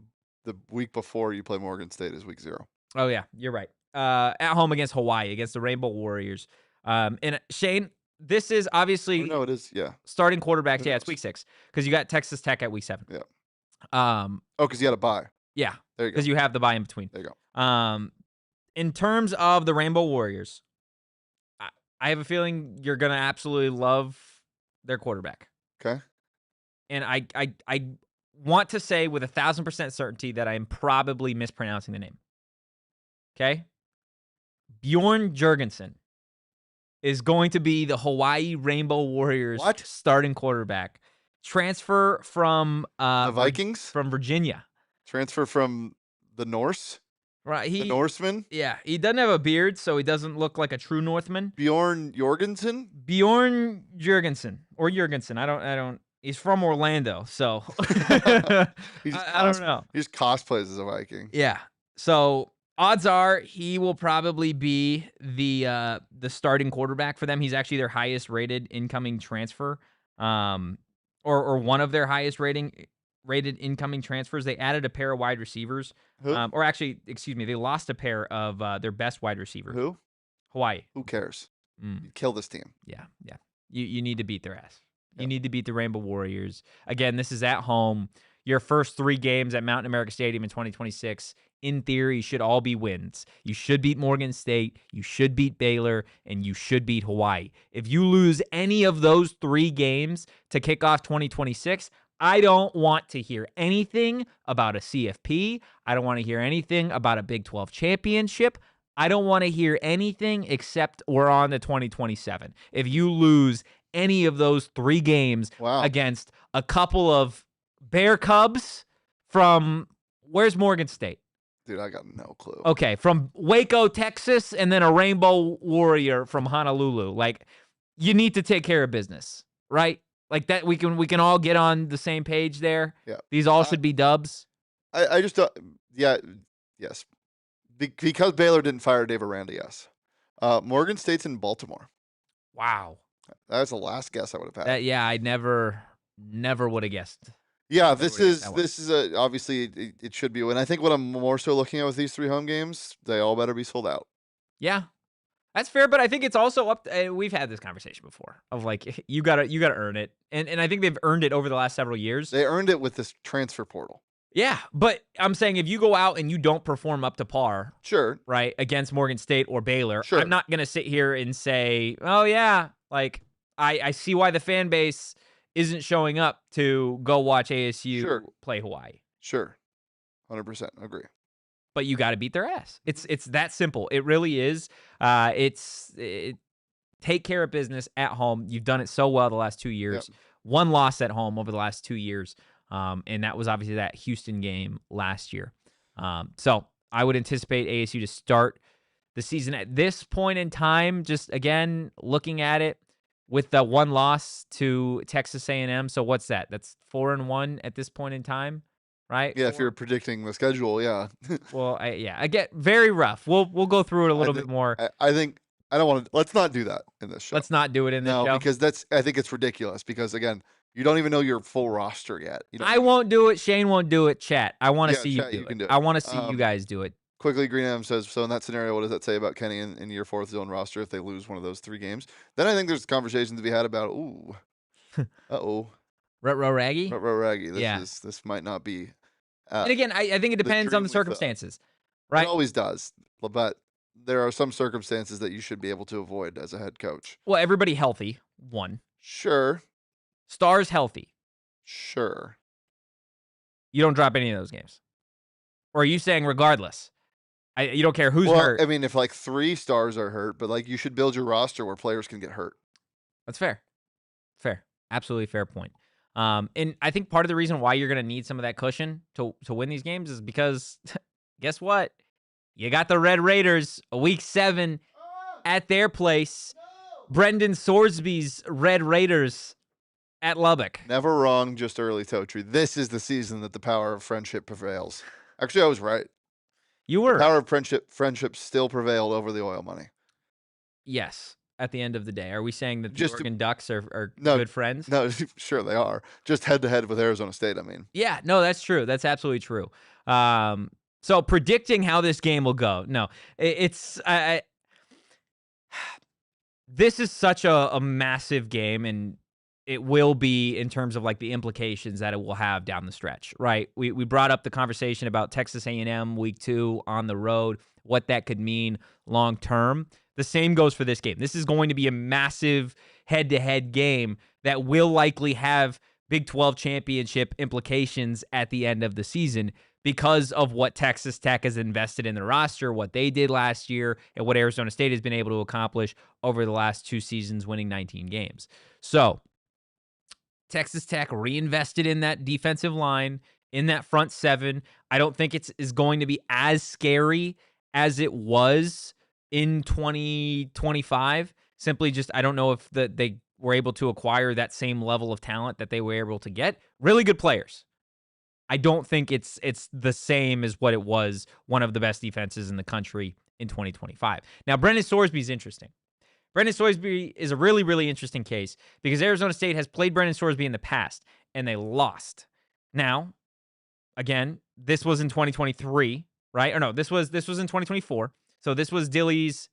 week before you play Morgan State is week 0. Oh yeah, you're right. At home against Hawaii, against the Rainbow Warriors. And Shane, this is obviously no, it is. Yeah, starting quarterback. Who Yeah, it's knows? week 6 because you got Texas Tech at week 7. Yeah. Because you had a bye. Yeah, There you go. because you have the bye in between. There you go. In terms of the Rainbow Warriors, I have a feeling you're gonna absolutely love their quarterback. Okay. And I want to say with 1,000% certainty that I am probably mispronouncing the name. Okay? Bjorn Jurgensen is going to be the Hawaii Rainbow Warriors starting quarterback. Transfer from the Vikings? From Virginia. Transfer from the Norse? Right. The Norseman? Yeah. He doesn't have a beard, so he doesn't look like a true Northman. Bjorn Jorgensen? Bjorn Jurgensen. Or Jurgensen. I don't he's from Orlando, so I don't know. He just cosplays as a Viking. Yeah. So odds are he will probably be the starting quarterback for them. He's actually their highest rated incoming transfer, or one of their highest rated incoming transfers. They added a pair of wide receivers, or actually, excuse me, they lost a pair of their best wide receivers. Who? Hawaii. Who cares? You kill this team. Yeah. You need to beat their ass. Yep. You need to beat the Rainbow Warriors. Again, this is at home. Your first 3 games at Mountain America Stadium in 2026, in theory, should all be wins. You should beat Morgan State, you should beat Baylor, and you should beat Hawaii. If you lose any of those 3 games to kick off 2026, I don't want to hear anything about a CFP. I don't want to hear anything about a Big 12 championship. I don't want to hear anything except we're on to 2027. If you lose any of those 3 games against a couple of Bear Cubs from, where's Morgan State? Dude, I got no clue. Okay, from Waco, Texas, and then a Rainbow Warrior from Honolulu. Like, you need to take care of business, right? Like that, we can all get on the same page there. Yeah, these all should be dubs. I just yes, because Baylor didn't fire Dave Aranda. Yes, Morgan State's in Baltimore. Wow, that's the last guess I would have had. I never would have guessed. Yeah, this is obviously it should be. And I think what I'm more so looking at with these 3 home games, they all better be sold out. Yeah, that's fair, but I think it's also up. We've had this conversation before of like you gotta earn it, and I think they've earned it over the last several years. They earned it with this transfer portal. Yeah, but I'm saying if you go out and you don't perform up to par, sure, right, against Morgan State or Baylor, sure. I'm not gonna sit here and say, oh yeah, like I see why the fan base isn't showing up to go watch ASU play Hawaii. Sure, 100% agree. But you got to beat their ass. It's that simple. It really is. Take care of business at home. You've done it so well the last 2 years. Yep. 1 loss at home over the last 2 years, and that was obviously that Houston game last year. So I would anticipate ASU to start the season at this point in time. Just again looking at it with the 1 loss to Texas A&M. So what's that? That's 4-1 at this point in time. Right? Yeah, if you're predicting the schedule, yeah. Well, I get very rough. We'll go through it a little bit more. I think I don't want to. Let's not do that in this show. Let's not do it in this show. No, because I think it's ridiculous. Because again, you don't even know your full roster yet. I won't do it. Shane won't do it. Chat. I want to see you do it. I want to see you guys do it. Quickly, Green M says, so in that scenario, what does that say about Kenny in your 4th zone roster if they lose one of those 3 games? Then I think there's conversations to be had about, Ruh-roh Raggy? Ruh-roh Raggy. This might not be. And again, I think it depends on the circumstances, right? It always does, but there are some circumstances that you should be able to avoid as a head coach. Well, everybody healthy, 1. Sure. Stars healthy. Sure. You don't drop any of those games. Or are you saying regardless? You don't care who's Well, hurt. I mean, if like 3 stars are hurt, but like you should build your roster where players can get hurt. That's fair. Fair. Absolutely fair point. And I think part of the reason why you're going to need some of that cushion to win these games is because guess what? You got the Red Raiders week 7 at their place. Brendan Sorsby's Red Raiders at Lubbock. Never wrong, just early, Totri. This is the season that the power of friendship prevails. Actually, I was right. You were. The power of friendship still prevailed over the oil money. Yes. At the end of the day, are we saying that the Just- Oregon Ducks are No, good friends? No, sure they are. Just head-to-head with Arizona State, I mean. Yeah, no, that's true. That's absolutely true. So predicting how this game will go. No, this is such a massive game, and it will be in terms of like the implications that it will have down the stretch, right? We brought up the conversation about Texas A&M week 2 on the road, what that could mean long term. The same goes for this game. This is going to be a massive head-to-head game that will likely have Big 12 championship implications at the end of the season because of what Texas Tech has invested in the roster, what they did last year, and what Arizona State has been able to accomplish over the last 2 seasons, winning 19 games. So Texas Tech reinvested in that defensive line, in that front 7. I don't think it's going to be as scary as it was in 2025. Simply just, I don't know if they were able to acquire that same level of talent that they were able to get. Really good players. I don't think it's the same as what it was, one of the best defenses in the country in 2025. Now, Brendan Sorsby is interesting. Brendan Sorsby is a really, really interesting case because Arizona State has played Brendan Sorsby in the past, and they lost. Now, again, this was in 2023, right? Or no, this was in 2024. So this was Dilly's.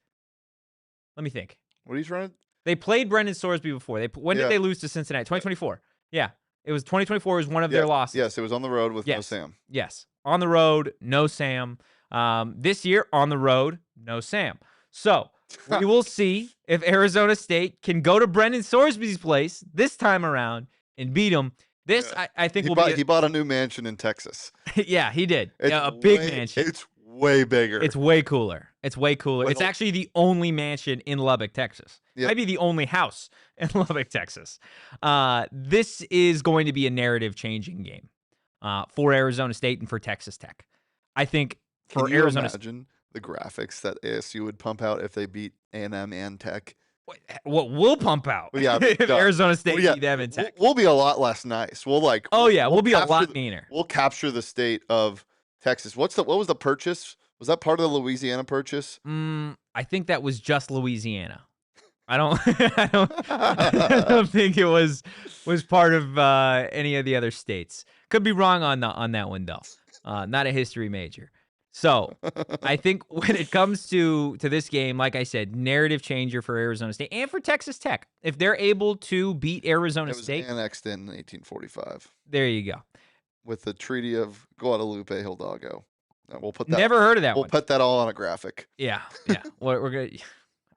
Let me think. What are you trying to? They played Brendan Sorsby before. When did they lose to Cincinnati? 2024. Yeah. It was 2024 was one of their losses. Yes, it was on the road with no Sam. Yes. On the road, no Sam. This year, on the road, no Sam. So we will see if Arizona State can go to Brendan Sorsby's place this time around and beat him. This, I think, he bought a new mansion in Texas. Yeah, he did. A big mansion. It's way bigger. It's way cooler. It's actually the only mansion in Lubbock, Texas. Yep. Might be the only house in Lubbock, Texas. This is going to be a narrative-changing game for Arizona State and for Texas Tech. I think for Arizona State. Imagine the graphics that ASU would pump out if they beat A&M and Tech? What we'll pump out if Arizona State beat them in Tech. We'll be a lot less nice. We'll be a lot meaner. We'll capture the state of Texas. What was the purchase? Was that part of the Louisiana purchase? I think that was just Louisiana. I don't think it was part of any of the other states. Could be wrong on that one though. Not a history major. So I think when it comes to this game, like I said, narrative changer for Arizona State and for Texas Tech. If they're able to beat Arizona State, annexed in 1845. There you go. With the Treaty of Guadalupe Hidalgo. We'll put that. Never heard of that. We'll put that all on a graphic. Yeah. We're gonna.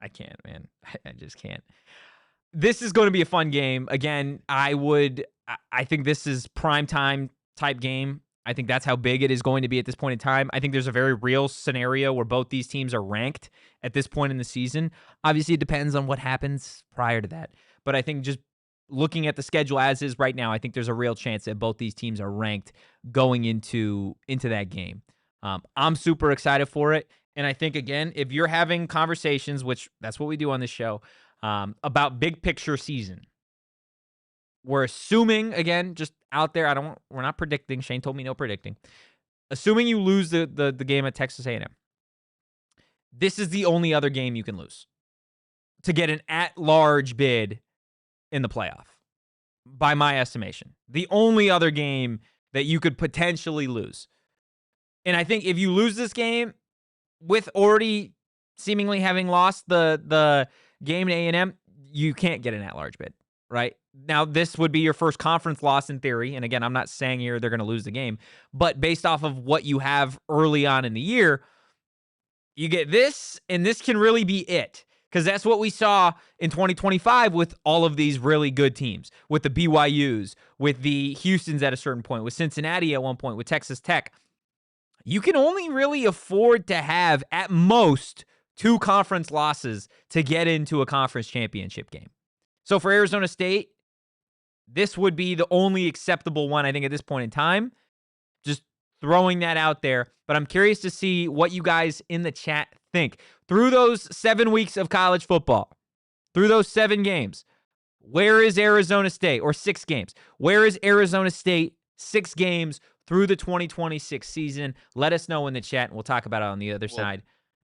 I can't, man. I just can't. This is going to be a fun game. Again, I think this is primetime type game. I think that's how big it is going to be at this point in time. I think there's a very real scenario where both these teams are ranked at this point in the season. Obviously, it depends on what happens prior to that. But I think just looking at the schedule as is right now, I think there's a real chance that both these teams are ranked going into that game. I'm super excited for it. And I think, again, if you're having conversations, which that's what we do on this show, about big picture season, we're assuming, again, just out there, we're not predicting. Shane told me no predicting. Assuming you lose the game at Texas A&M, this is the only other game you can lose to get an at-large bid in the playoff, by my estimation. The only other game that you could potentially lose. And I think if you lose this game with already seemingly having lost the game in A&M, you can't get an at-large bid, right? Now, this would be your first conference loss in theory. And again, I'm not saying here they're going to lose the game. But based off of what you have early on in the year, you get this, and this can really be it. Because that's what we saw in 2025 with all of these really good teams. With the BYUs, with the Houstons at a certain point, with Cincinnati at one point, with Texas Tech. you can only really afford to have at most 2 conference losses to get into a conference championship game. So for Arizona State, this would be the only acceptable one, I think, at this point in time. Just throwing that out there. But I'm curious to see what you guys in the chat think. Through those 7 weeks of college football, through those 7 games, where is Arizona State? Or 6 games. Where is Arizona State 6 games through the 2026 season? Let us know in the chat, and we'll talk about it on the other side.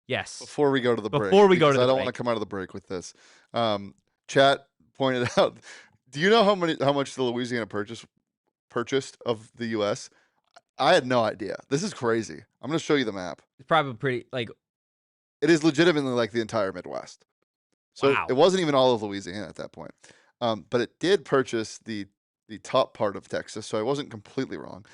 Yes. Before we go to the break. Before we go to the break. I don't want to come out of the break with this. Chat pointed out, do you know how much the Louisiana purchased of the U.S.? I had no idea. This is crazy. I'm going to show you the map. It's probably pretty, it is legitimately like the entire Midwest. So wow. It wasn't even all of Louisiana at that point. But it did purchase the top part of Texas, so I wasn't completely wrong.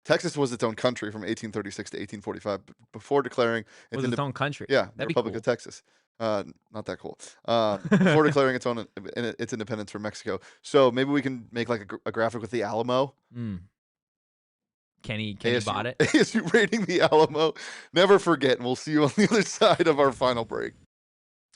Texas was its own country from 1836 to 1845 before declaring its own country. Yeah, the Republic of Texas. Not that cool. Before declaring its independence from Mexico. So maybe we can make like a graphic with the Alamo. Kenny bought it. ASU rating the Alamo. Never forget, and we'll see you on the other side of our final break.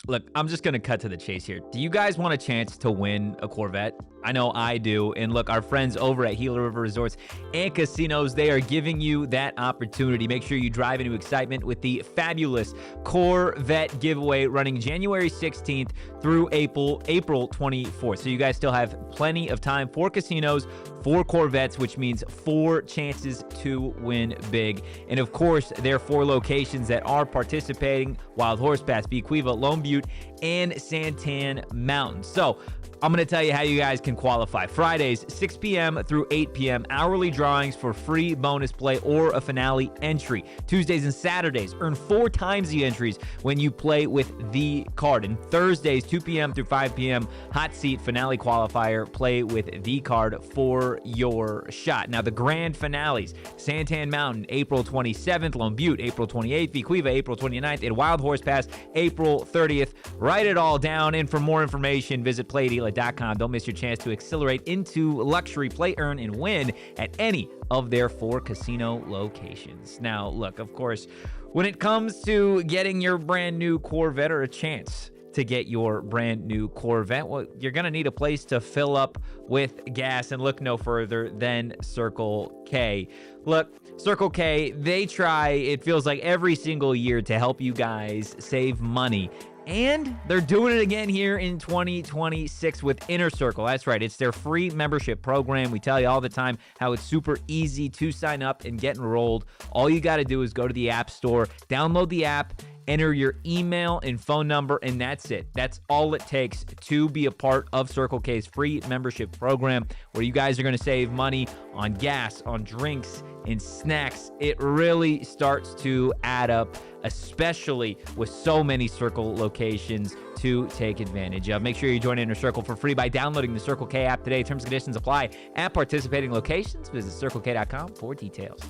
Look, I'm just going to cut to the chase here. Do you guys want a chance to win a Corvette? I know I do. And look, our friends over at Gila River Resorts and Casinos, they are giving you that opportunity. Make sure you drive into excitement with the fabulous Corvette giveaway running January 16th through April 24th. So you guys still have plenty of time for casinos, for Corvettes, which means 4 chances to win big. And of course, there are 4 locations that are participating: Wild Horse Pass, Bequeva, Lone Butte, and Santan Mountain. So I'm going to tell you how you guys can qualify. Fridays, 6 p.m. through 8 p.m., hourly drawings for free bonus play or a finale entry. Tuesdays and Saturdays, earn 4 times the entries when you play with the card. And Thursdays, 2 p.m. through 5 p.m., hot seat finale qualifier, play with the card for your shot. Now, the grand finales: Santan Mountain, April 27th, Lone Butte, April 28th, Bequeva, April 29th, and Wild Horse Pass, April 30th. Write it all down, and for more information, visit playdealer.com. Don't miss your chance to accelerate into luxury, play, earn, and win at any of their 4 casino locations. Now, look, of course, when it comes to getting your brand new Corvette, or a chance to get your brand new Corvette, well, you're going to need a place to fill up with gas, and look no further than Circle K. Look, Circle K, they try, it feels like every single year, to help you guys save money. And they're doing it again here in 2026 with Inner Circle. That's right. It's their free membership program. We tell you all the time how it's super easy to sign up and get enrolled. All you got to do is go to the App Store, download the app, enter your email and phone number, and that's it. That's all it takes to be a part of Circle K's free membership program, where you guys are going to save money on gas, on drinks, and snacks. It really starts to add up, especially with so many Circle locations to take advantage of. Make sure you join Inner Circle for free by downloading the Circle K app today. Terms and conditions apply at participating locations. Visit circlek.com for details.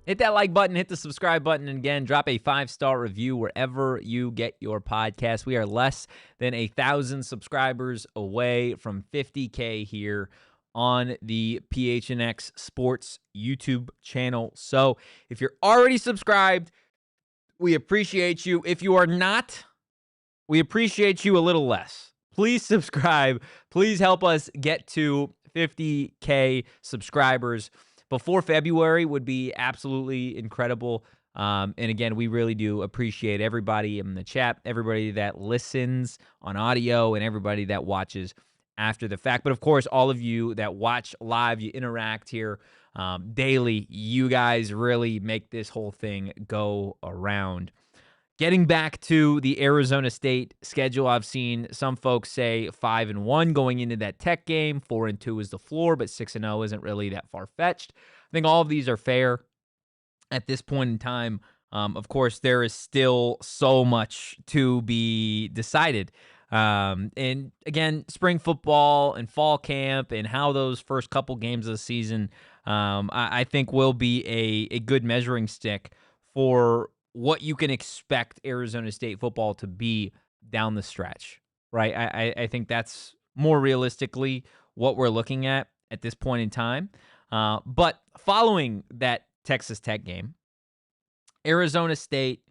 Hit that like button, hit the subscribe button, and again, drop a 5-star review wherever you get your podcast. We are less than 1,000 subscribers away from 50K here on the PHNX Sports YouTube channel. So if you're already subscribed, we appreciate you. If you are not, we appreciate you a little less. Please subscribe. Please help us get to 50K subscribers before February would be absolutely incredible. And again, we really do appreciate everybody in the chat, everybody that listens on audio, and everybody that watches after the fact. But of course, all of you that watch live, you interact here daily. You guys really make this whole thing go around. Getting back to the Arizona State schedule, I've seen some folks say 5-1 going into that Tech game. 4-2 is the floor, but 6-0 isn't really that far-fetched. I think all of these are fair at this point in time. Of course, there is still so much to be decided. And again, spring football and fall camp and how those first couple games of the season, I think will be a good measuring stick for what you can expect Arizona State football to be down the stretch, right? I think that's more realistically what we're looking at this point in time. But following that Texas Tech game, Arizona State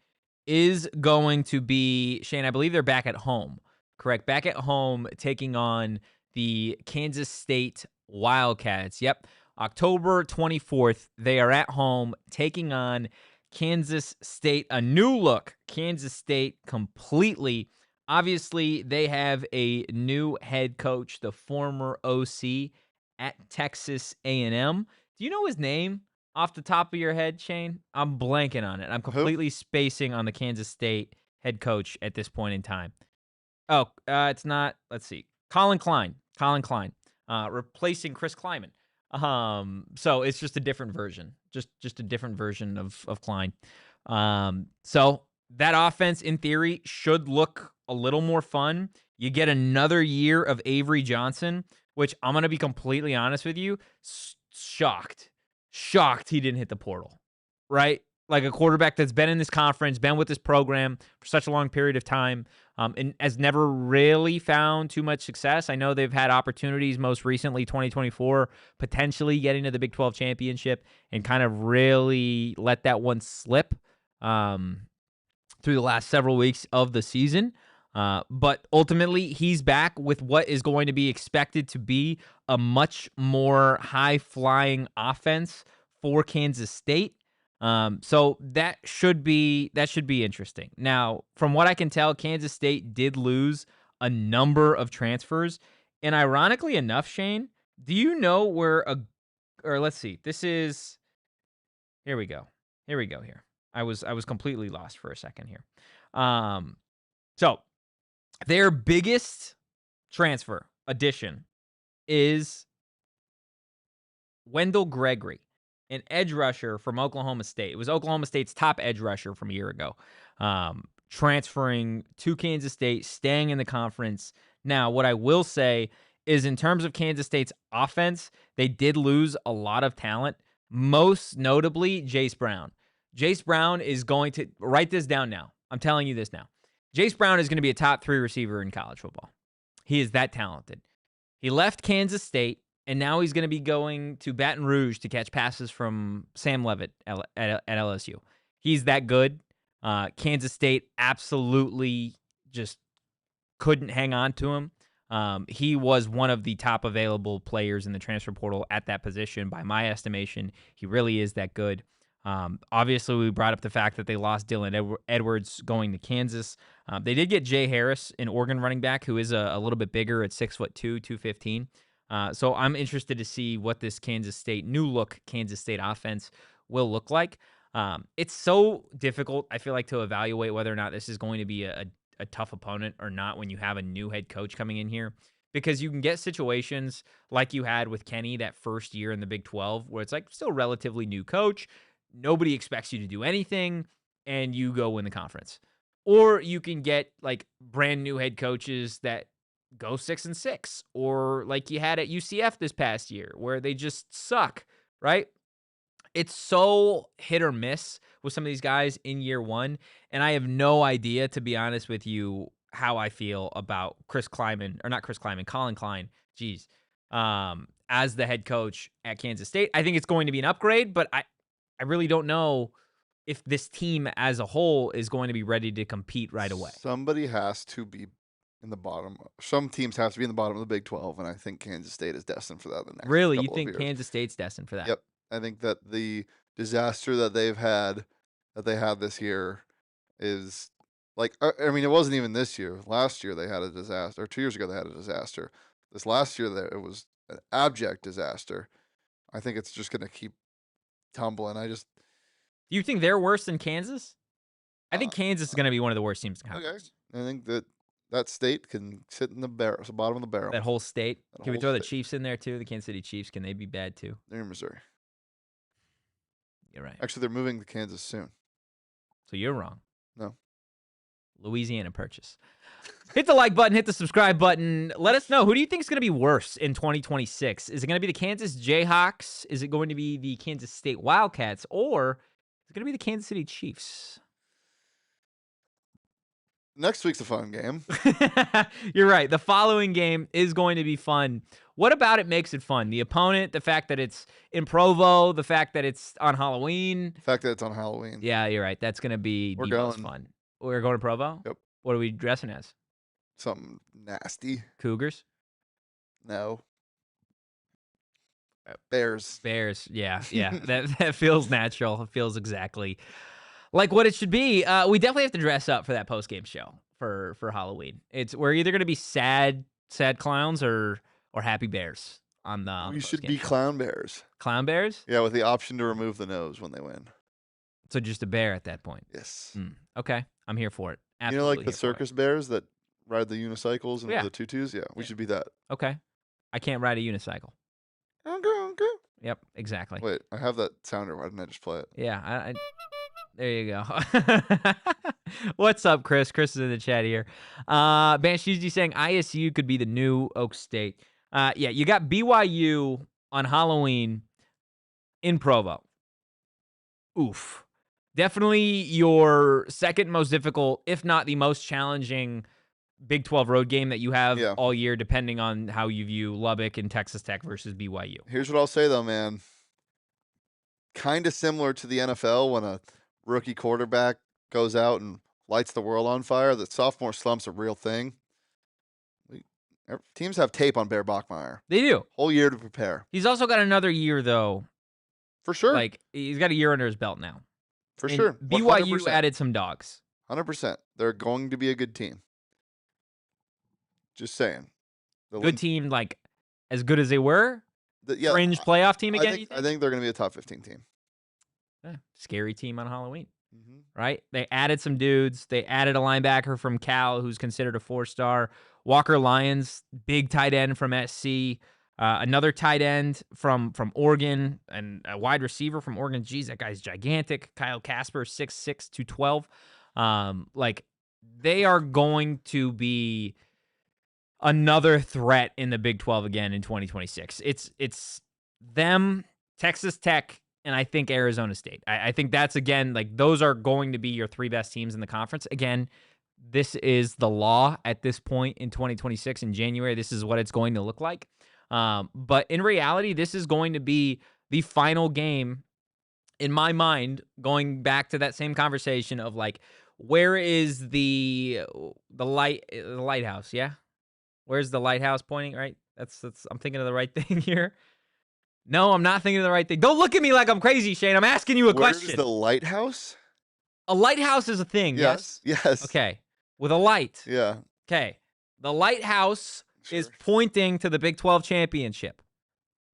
is going to be, Shane, I believe they're back at home, correct? Back at home taking on the Kansas State Wildcats. Yep. October 24th, they are at home taking on Kansas State, a new look Kansas State completely. Obviously, they have a new head coach, the former OC at Texas A&M. Do you know his name off the top of your head, Shane? I'm blanking on it. I'm Who? completely spacing on the Kansas State head coach at this point in time. Oh, it's not. Let's see. Colin Klein. Colin Klein, replacing Chris Kleiman. So it's just a different version. Just a different version of Klein. So that offense, in theory, should look a little more fun. You get another year of Avery Johnson, which I'm gonna be completely honest with you, shocked he didn't hit the portal, right? Like a quarterback that's been in this conference, been with this program for such a long period of time, and has never really found too much success. I know they've had opportunities, most recently 2024, potentially getting to the Big 12 championship, and kind of really let that one slip through the last several weeks of the season. But ultimately, he's back with what is going to be expected to be a much more high-flying offense for Kansas State. So that should be interesting. Now, from what I can tell, Kansas State did lose a number of transfers, and ironically enough, Shane, do you know where let's see, this is here we go. Here. I was completely lost for a second here. So their biggest transfer addition is Wendell Gregory, an edge rusher from Oklahoma State. It was Oklahoma State's top edge rusher from a year ago, transferring to Kansas State, staying in the conference. Now, what I will say is in terms of Kansas State's offense, they did lose a lot of talent, most notably Jace Brown. Jace Brown is going to, write this down now. I'm telling you this now. Jace Brown is going to be a top 3 receiver in college football. He is that talented. He left Kansas State, and now he's going to be going to Baton Rouge to catch passes from Sam Leavitt at LSU. He's that good. Kansas State absolutely just couldn't hang on to him. He was one of the top available players in the transfer portal at that position. By my estimation, he really is that good. Obviously, we brought up the fact that they lost Dylan Edwards going to Kansas. They did get Jay Harris, an Oregon running back, who is a little bit bigger at 6'2", 215. So I'm interested to see what this new look Kansas State offense will look like. It's so difficult, I feel like, to evaluate whether or not this is going to be a tough opponent or not when you have a new head coach coming in here, because you can get situations like you had with Kenny that first year in the Big 12 where it's like still relatively new coach. Nobody expects you to do anything, and you go win the conference. Or you can get like brand new head coaches that go 6-6, or like you had at UCF this past year where they just suck, right? It's so hit or miss with some of these guys in year one, and I have no idea, to be honest with you, how I feel about Colin Klein, geez, as the head coach at Kansas State. I think it's going to be an upgrade, but I really don't know if this team as a whole is going to be ready to compete right away. Somebody has to be in the bottom. Some teams have to be in the bottom of the Big 12, and I think Kansas State is destined for that the next Really? You couple of think years. Kansas State's destined for that? Yep. I think that the disaster that they had this year is like, I mean, it wasn't even this year. Last year they had a disaster, or 2 years ago they had a disaster. This last year it was an abject disaster. I think it's just going to keep tumbling. Do you think they're worse than Kansas? I think Kansas is going to be one of the worst teams in conference. Okay. I think that state can sit in the bottom of the barrel. That whole state. Can we throw the Chiefs in there too? The Kansas City Chiefs, can they be bad too? They're in Missouri. You're right. Actually, they're moving to Kansas soon. So you're wrong. No. Louisiana Purchase. Hit the like button, hit the subscribe button. Let us know, who do you think is going to be worse in 2026? Is it going to be the Kansas Jayhawks? Is it going to be the Kansas State Wildcats? Or is it going to be the Kansas City Chiefs? Next week's a fun game. You're right. The following game is going to be fun. What about it makes it fun? The opponent, the fact that it's in Provo, the fact that it's on Halloween. The fact that it's on Halloween. Yeah, you're right. That's going to be the most fun. We're going to Provo? Yep. What are we dressing as? Something nasty. Cougars? No. Bears. Bears. Yeah. That feels natural. It feels exactly like what it should be. We definitely have to dress up for that post-game show for Halloween. We're either going to be sad clowns or happy bears on the We should be show. clown bears. Clown bears? Yeah, with the option to remove the nose when they win. So just a bear at that point. Yes. Okay. I'm here for it. Absolutely. You know, like the circus bears that ride the unicycles and the tutus? Yeah, we should be that. Okay. I can't ride a unicycle. Okay. Yep, exactly. Wait, I have that sounder. Why didn't I just play it? Yeah, there you go. What's up, Chris? Chris is in the chat here. Bansheezy saying ISU could be the new Oak State. Yeah, you got BYU on Halloween in Provo. Oof. Definitely your second most difficult, if not the most challenging Big 12 road game that you have all year, depending on how you view Lubbock and Texas Tech versus BYU. Here's what I'll say, though, man. Kind of similar to the NFL when a rookie quarterback goes out and lights the world on fire. The sophomore slump's a real thing. Teams have tape on Bear Bachmeier. They do. Whole year to prepare. He's also got another year, though. For sure. Like, he's got a year under his belt now. For sure. BYU 100%. added some dogs. 100%. They're going to be a good team. Just saying. Good team, like, as good as they were? Fringe playoff team again, I think they're going to be a top 15 team. Scary team on Halloween. Right? They added some dudes. They added a linebacker from Cal who's considered a 4-star. Walker Lyons, big tight end from SC. Another tight end from Oregon and a wide receiver from Oregon. Geez, that guy's gigantic. Kyle Casper, 6'6", 212. Like, they are going to be another threat in the Big 12 again in 2026. It's them, Texas Tech, and I think Arizona State. I think that's, again, like, those are going to be your three best teams in the conference. Again, this is the law at this point in 2026 in January. This is what it's going to look like. But in reality, this is going to be the final game, in my mind, going back to that same conversation of, like, where is the lighthouse? Yeah, where's the lighthouse pointing? Right. That's. I'm thinking of the right thing here. No, I'm not thinking of the right thing. Don't look at me like I'm crazy, Shane. I'm asking you a question. Where's the lighthouse? A lighthouse is a thing. Yes. Okay. With a light. Yeah. Okay. The lighthouse is pointing to the Big 12 championship.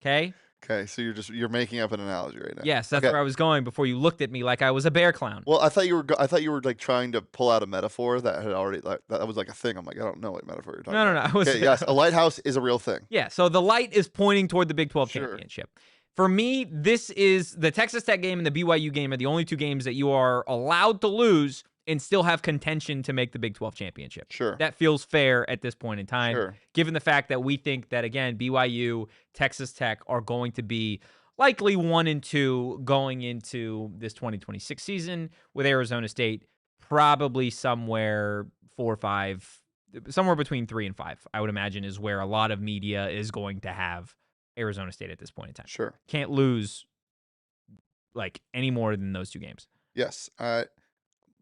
Okay. Okay, so you're making up an analogy right now. Yes, that's where I was going before you looked at me like I was a bear clown. Well, I thought you were like trying to pull out a metaphor that had already that was like a thing. I'm like, I don't know what metaphor you're talking about. No. Okay, yes, a lighthouse is a real thing. Yeah, so the light is pointing toward the Big 12 championship. For me, this is the Texas Tech game and the BYU game are the only two games that you are allowed to lose and still have contention to make the Big 12 championship. Sure. That feels fair at this point in time, Sure. Given the fact that we think that, again, BYU, Texas Tech are going to be likely 1 and 2 going into this 2026 season, with Arizona State probably somewhere 4 or 5, somewhere between 3 and 5, I would imagine, is where a lot of media is going to have Arizona State at this point in time. Sure. Can't lose like any more than those two games. Yes.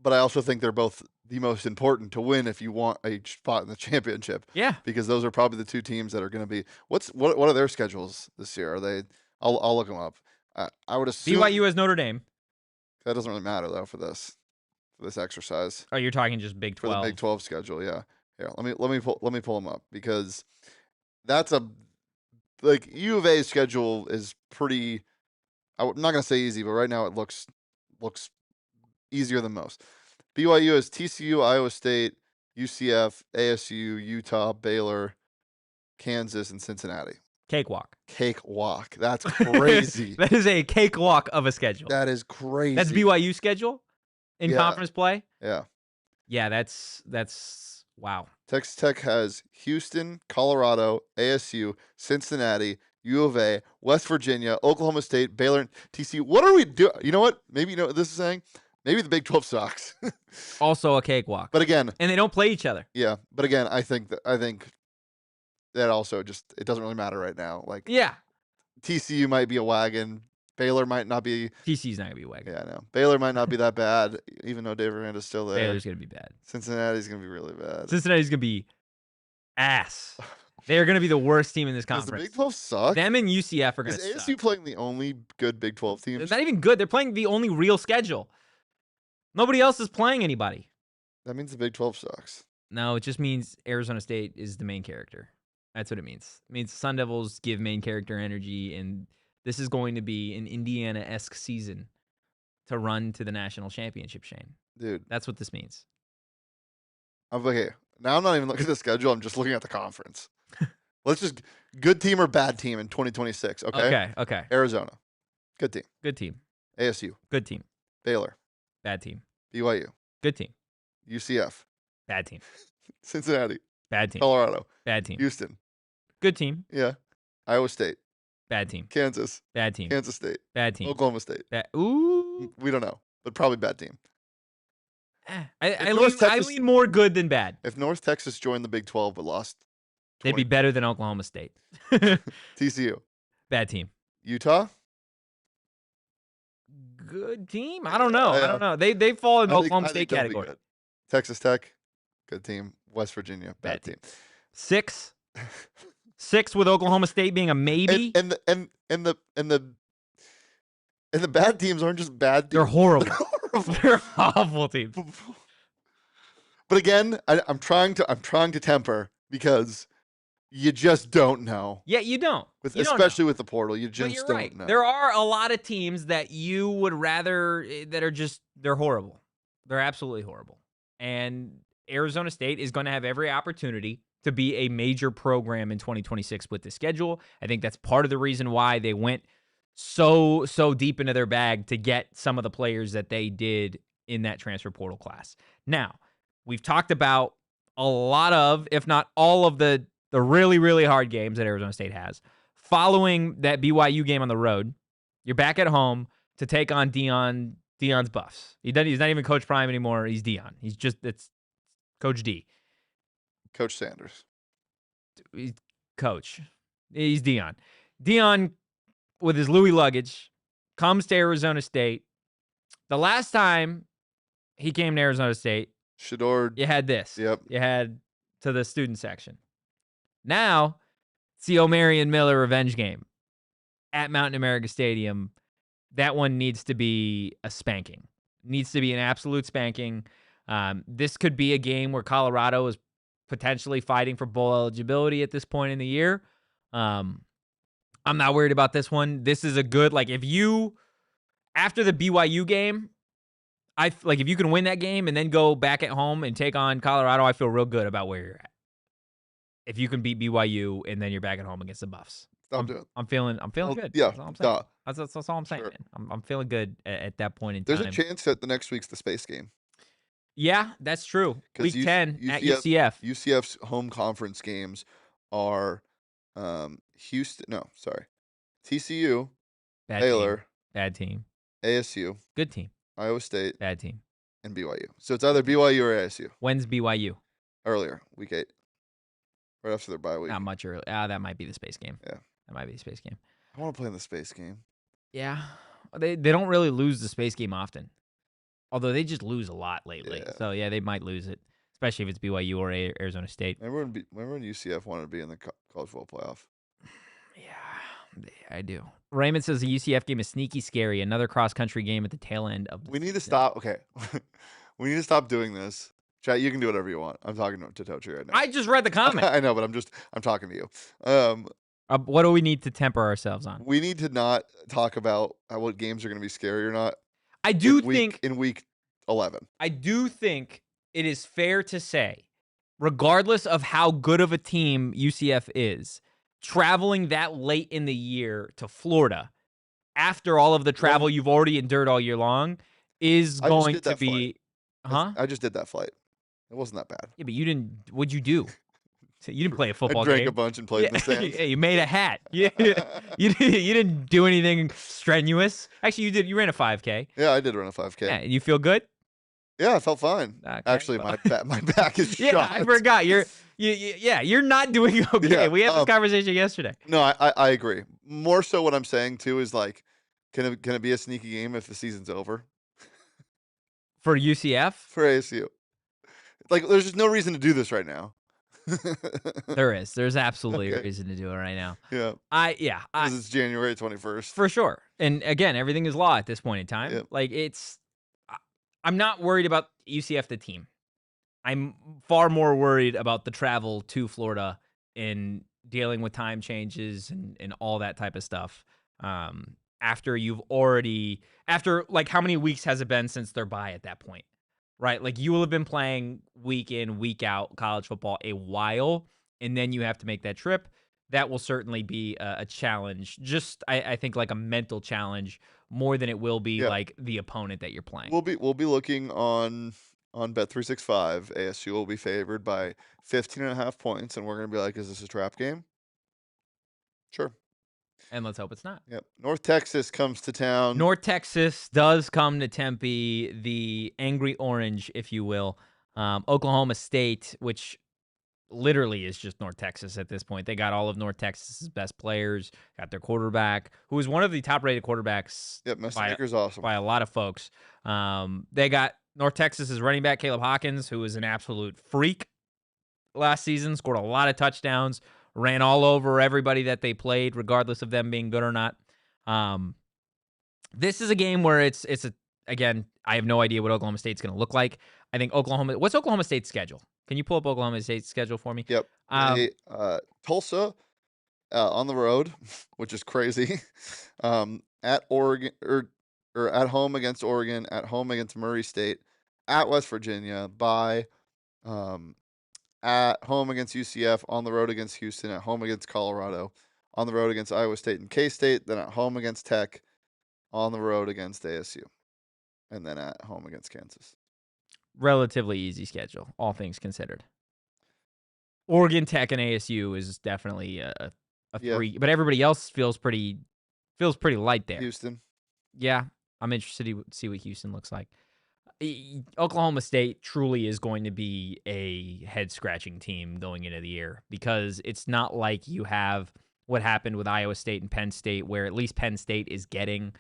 But I also think they're both the most important to win if you want a spot in the championship. Yeah. Because those are probably the two teams that are going to be. What are their schedules this year? Are they? I'll look them up. I would assume BYU has Notre Dame. That doesn't really matter though for this exercise. Oh, you're talking just Big 12. For the Big 12 schedule, yeah. Yeah. Let me pull them up because that's U of A's schedule is pretty. I'm not gonna say easy, but right now it looks easier than most. BYU has TCU, Iowa State, UCF, ASU, Utah, Baylor, Kansas, and Cincinnati. Cakewalk. That's crazy. That is a cakewalk of a schedule. That is crazy. That's BYU schedule in conference play? Yeah. Yeah, that's wow. Texas Tech has Houston, Colorado, ASU, Cincinnati, U of A, West Virginia, Oklahoma State, Baylor, and TCU. What are we doing? You know what? Maybe you know what this is saying? Maybe the Big 12 sucks. Also a cakewalk. But again, and they don't play each other. yeah. But again, I think that also just it doesn't really matter right now. Like Yeah. TCU might be a wagon. Baylor might not be. TCU's not gonna be a wagon. Yeah, I know. Baylor might not be that bad, even though Dave Aranda's still there. Baylor's gonna be bad. Cincinnati's gonna be really bad. Cincinnati's gonna be ass. They're gonna be the worst team in this Does conference. the Big 12 suck? Them and UCF are gonna Is ASU suck. playing the only good Big 12 teams? It's not even good. They're playing the only real schedule. Nobody else is playing anybody. That means the Big 12 sucks. No, it just means Arizona State is the main character. That's what it means. It means Sun Devils give main character energy, and this is going to be an Indiana-esque season to run to the national championship, Shane. Dude. That's what this means. Okay. Now I'm not even looking at the schedule. I'm just looking at the conference. Let's just good team or bad team in 2026. Okay. Okay. Arizona. Good team. Good team. ASU. Good team. Baylor. Bad team. BYU. Good team. UCF. Bad team. Cincinnati. Bad team. Colorado. Bad team. Houston. Good team. Yeah. Iowa State. Bad team. Kansas. Bad team. Kansas State. Bad team. Oklahoma State. Ooh. We don't know, but probably bad team. I lean more good than bad. If North Texas joined the Big 12 but lost, They'd be better than Oklahoma State. TCU. Bad team. Utah. Good team. I don't know. I don't know. They fall in the Oklahoma State category. Texas Tech. Good team. West Virginia. Bad team. 6 with Oklahoma State being a maybe. And the bad teams aren't just bad teams. They're horrible. They're awful teams. But again, I'm trying to temper because you just don't know. Yeah, you don't. Especially with the portal, you just don't know. There are a lot of teams that you would rather they're horrible. They're absolutely horrible. And Arizona State is going to have every opportunity to be a major program in 2026 with the schedule. I think that's part of the reason why they went so deep into their bag to get some of the players that they did in that transfer portal class. Now, we've talked about a lot of, if not all of the really, really hard games that Arizona State has. Following that BYU game on the road, you're back at home to take on Deion's Buffs. He's not even Coach Prime anymore. He's Deion. It's Coach D. Coach Sanders. He's Deion. Deion, with his Louis luggage, comes to Arizona State. The last time he came to Arizona State, Shador. You had this. Yep. You had to the student section. Now, it's the O'Marion Miller revenge game at Mountain America Stadium. That one needs to be a spanking. Needs to be an absolute spanking. This could be a game where Colorado is potentially fighting for bowl eligibility at this point in the year. I'm not worried about this one. This is a good, after the BYU game, if you can win that game and then go back at home and take on Colorado, I feel real good about where you're at. If you can beat BYU and then you're back at home against the Buffs. I'm feeling good. Yeah. That's all I'm saying. That's all I'm saying, man. I'm feeling good at that point in time. There's a chance that the next week's the space game. Yeah, that's true. Week 10 at UCF. UCF's home conference games are TCU, Baylor, bad team, ASU, good team, Iowa State, bad team, and BYU. So it's either BYU or ASU. When's BYU? Earlier, week 8. Right after their bye week. Not much early. That might be the space game. Yeah. That might be the space game. I want to play in the space game. Yeah. They don't really lose the space game often. Although they just lose a lot lately. Yeah. So, yeah, they might lose it, especially if it's BYU or Arizona State. Remember when UCF wanted to be in the college football playoff? Yeah, I do. Raymond says the UCF game is sneaky scary. Another cross-country game at the tail end of the We need to stop. Okay. We need to stop doing this. Chat, you can do whatever you want. I'm talking to Totri right now. I just read the comment. I know, but I'm talking to you. What do we need to temper ourselves on? We need to not talk about what games are going to be scary or not. I do think in week 11. I do think it is fair to say, regardless of how good of a team UCF is, traveling that late in the year to Florida after all of the travel you've already endured all year long is going to be. I just did that flight. It wasn't that bad. Yeah, but you didn't. What'd you do? You didn't play a football I drank game. a bunch and played in the stands. Yeah, you made a hat. You didn't do anything strenuous. Actually, you did. You ran a 5K. Yeah, I did run a 5K. Yeah, and you feel good? Yeah, I felt fine. Okay, Actually, well. my back is Yeah, shot. I forgot. You're not doing okay. Yeah, We had this conversation yesterday. No, I agree. More so, what I'm saying too is like, can it be a sneaky game if the season's over For UCF? for ASU? Like, there's just no reason to do this right now. There's absolutely a Okay. reason to do it right now. Yeah, Because because it's January 21st. for sure. And again, everything is law at this point in time. Yep. Like I'm not worried about UCF the team. I'm far more worried about the travel to Florida and dealing with time changes and all that type of stuff. After like how many weeks has it been since their bye at that point? Right? Like you will have been playing week in, week out college football a while, and then you have to make that trip. That will certainly be a challenge. Just I think like a mental challenge more than it will be like the opponent that you're playing. We'll be looking on Bet365. ASU will be favored by 15.5 points, and we're gonna be like, is this a trap game? Sure. And let's hope it's not. Yep. North Texas comes to town. North Texas does come to Tempe, the angry orange, if you will. Oklahoma State, which literally is just North Texas at this point. They got all of North Texas's best players, got their quarterback, who is one of the top-rated quarterbacks Yep, Messmaker's awesome. by a lot of folks. They got North Texas's running back, Caleb Hawkins, who is an absolute freak last season, scored a lot of touchdowns, ran all over everybody that they played, regardless of them being good or not. This is a game where again, I have no idea what Oklahoma State's going to look like. I think what's Oklahoma State's schedule? Can you pull up Oklahoma State's schedule for me? Yep. Tulsa on the road, which is crazy. At Oregon or at home against Oregon, at home against Murray State, at West Virginia, at home against UCF, on the road against Houston, at home against Colorado, on the road against Iowa State and K-State, then at home against Tech, on the road against ASU, and then at home against Kansas. Relatively easy schedule, all things considered. Oregon, Tech, and ASU is definitely a three, but everybody else feels pretty light there. Houston. Yeah, I'm interested to see what Houston looks like. Oklahoma State truly is going to be a head-scratching team going into the year because it's not like you have what happened with Iowa State and Penn State, where at least Penn State is getting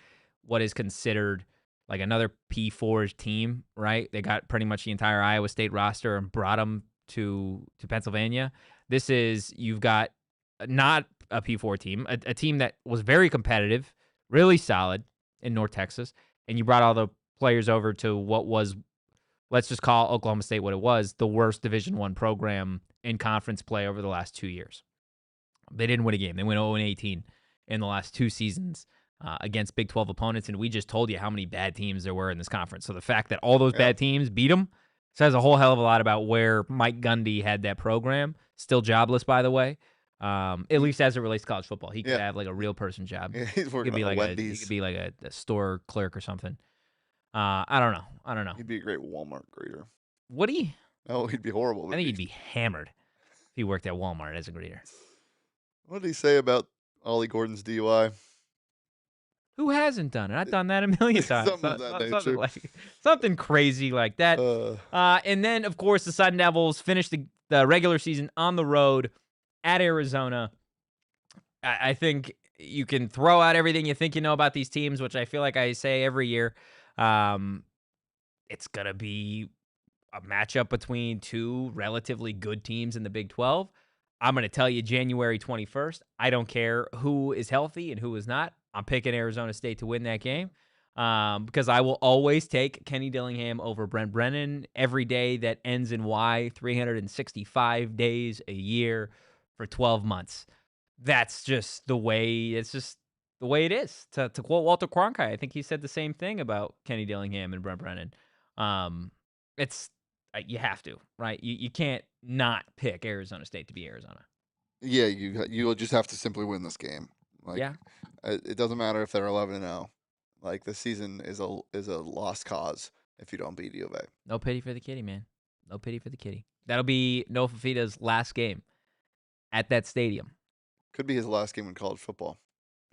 what is considered like another P4 team, right? They got pretty much the entire Iowa State roster and brought them to Pennsylvania. You've got not a P4 team, a team that was very competitive, really solid in North Texas, and you brought all the players over to what was, let's just call Oklahoma State what it was, the worst Division I program in conference play over the last 2 years. They didn't win a game. They went 0-18 in the last 2 seasons against Big 12 opponents, and we just told you how many bad teams there were in this conference. So the fact that all those bad teams beat them says a whole hell of a lot about where Mike Gundy had that program. Still jobless, by the way. At least as it relates to college football. He could have like a real person job. Yeah, he's working at Wendy's. He could be like a store clerk or something. I don't know. He'd be a great Walmart greeter. Would he? Oh, he'd be horrible. I think he'd be hammered if he worked at Walmart as a greeter. What did he say about Ollie Gordon's DUI? Who hasn't done it? I've done that a million times. Something crazy like that. And then, of course, the Sun Devils finished the regular season on the road at Arizona. I think you can throw out everything you think you know about these teams, which I feel like I say every year. It's going to be a matchup between two relatively good teams in the Big 12. I'm going to tell you January 21st. I don't care who is healthy and who is not. I'm picking Arizona State to win that game because I will always take Kenny Dillingham over Brent Brennan every day that ends in Y, 365 days a year for 12 months. That's just the way it is. To quote Walter Cronkite, I think he said the same thing about Kenny Dillingham and Brent Brennan. You have to, right? You can't not pick Arizona State to be Arizona. Yeah, you'll just have to simply win this game. It doesn't matter if they're 11-0. Like, the season is a lost cause if you don't beat U of A. No pity for the kitty, man. No pity for the kitty. That'll be Noah Fafita's last game at that stadium. Could be his last game in college football.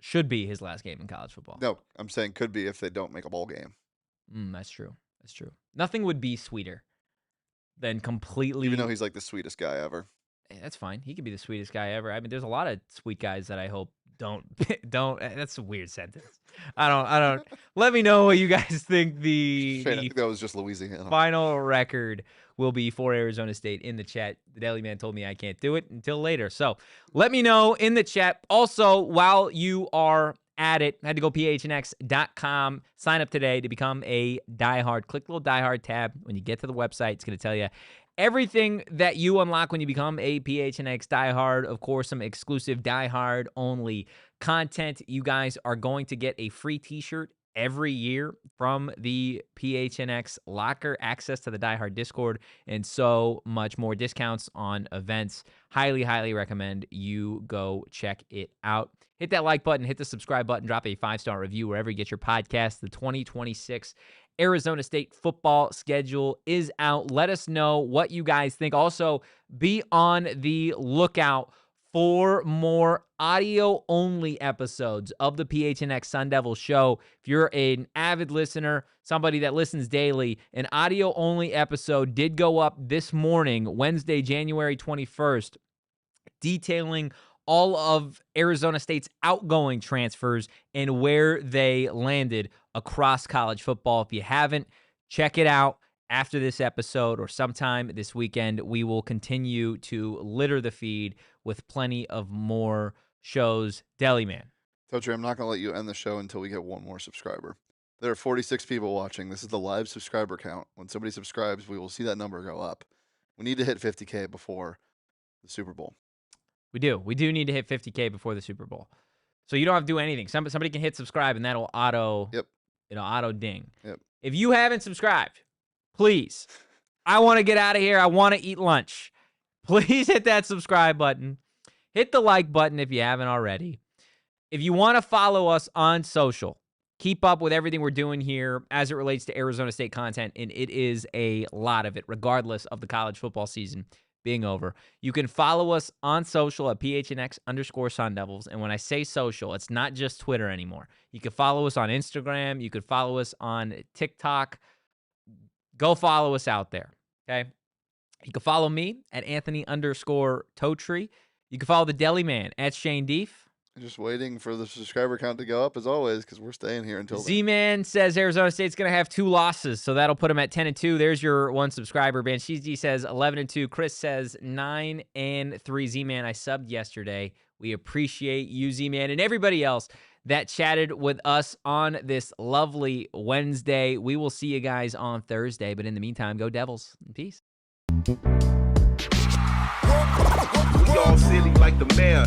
Should be his last game in college football. No, I'm saying could be if they don't make a bowl game. That's true. That's true. Nothing would be sweeter than completely. Even though he's like the sweetest guy ever. Hey, that's fine. He could be the sweetest guy ever. I mean, there's a lot of sweet guys that I hope don't. That's a weird sentence. I don't. Let me know what you guys think I think that was just Louisiana. Final record will be for Arizona State in the chat. The Daily Man told me I can't do it until later. So let me know in the chat. Also, while you are at it, head to go phnx.com. Sign up today to become a diehard. Click the little diehard tab. When you get to the website, it's going to tell you everything that you unlock when you become a PHNX diehard. Of course, some exclusive diehard only content. You guys are going to get a free t-shirt every year from the PHNX locker, access to the diehard Discord, and so much more. Discounts on events. Highly, highly recommend you go check it out. Hit that like button, hit the subscribe button, drop a 5-star review wherever you get your podcast. The 2026 Arizona State football schedule is out. Let us know what you guys think. Also, be on the lookout for more audio-only episodes of the PHNX Sun Devils show. If you're an avid listener, somebody that listens daily, an audio-only episode did go up this morning, Wednesday, January 21st, detailing all of Arizona State's outgoing transfers and where they landed across college football. If you haven't, check it out after this episode or sometime this weekend. We will continue to litter the feed with plenty of more shows. Deli Man. Totri, I'm not going to let you end the show until we get one more subscriber. There are 46 people watching. This is the live subscriber count. When somebody subscribes, we will see that number go up. We need to hit 50K before the Super Bowl. We do. We do need to hit 50K before the Super Bowl. So you don't have to do anything. Somebody can hit subscribe, and that'll auto ding. Yep. If you haven't subscribed, please, I want to get out of here. I want to eat lunch. Please hit that subscribe button. Hit the like button if you haven't already. If you want to follow us on social, keep up with everything we're doing here as it relates to Arizona State content, and it is a lot of it, regardless of the college football season being over. You can follow us on social at PHNX_Sun Devils. And when I say social, it's not just Twitter anymore. You can follow us on Instagram. You could follow us on TikTok. Go follow us out there, okay? You can follow me at Anthony_Totri. You can follow the Deli Man at Shane Deef. Just waiting for the subscriber count to go up as always, because we're staying here until Z-Man says Arizona State's going to have 2 losses, so that'll put them at 10-2. There's your one subscriber. Banshee says 11-2. Chris says 9-3. Z-Man, I subbed yesterday. We appreciate you, Z-Man, and everybody else that chatted with us on this lovely Wednesday. We will see you guys on Thursday, but in the meantime, go Devils. Peace. We all silly like the mayor.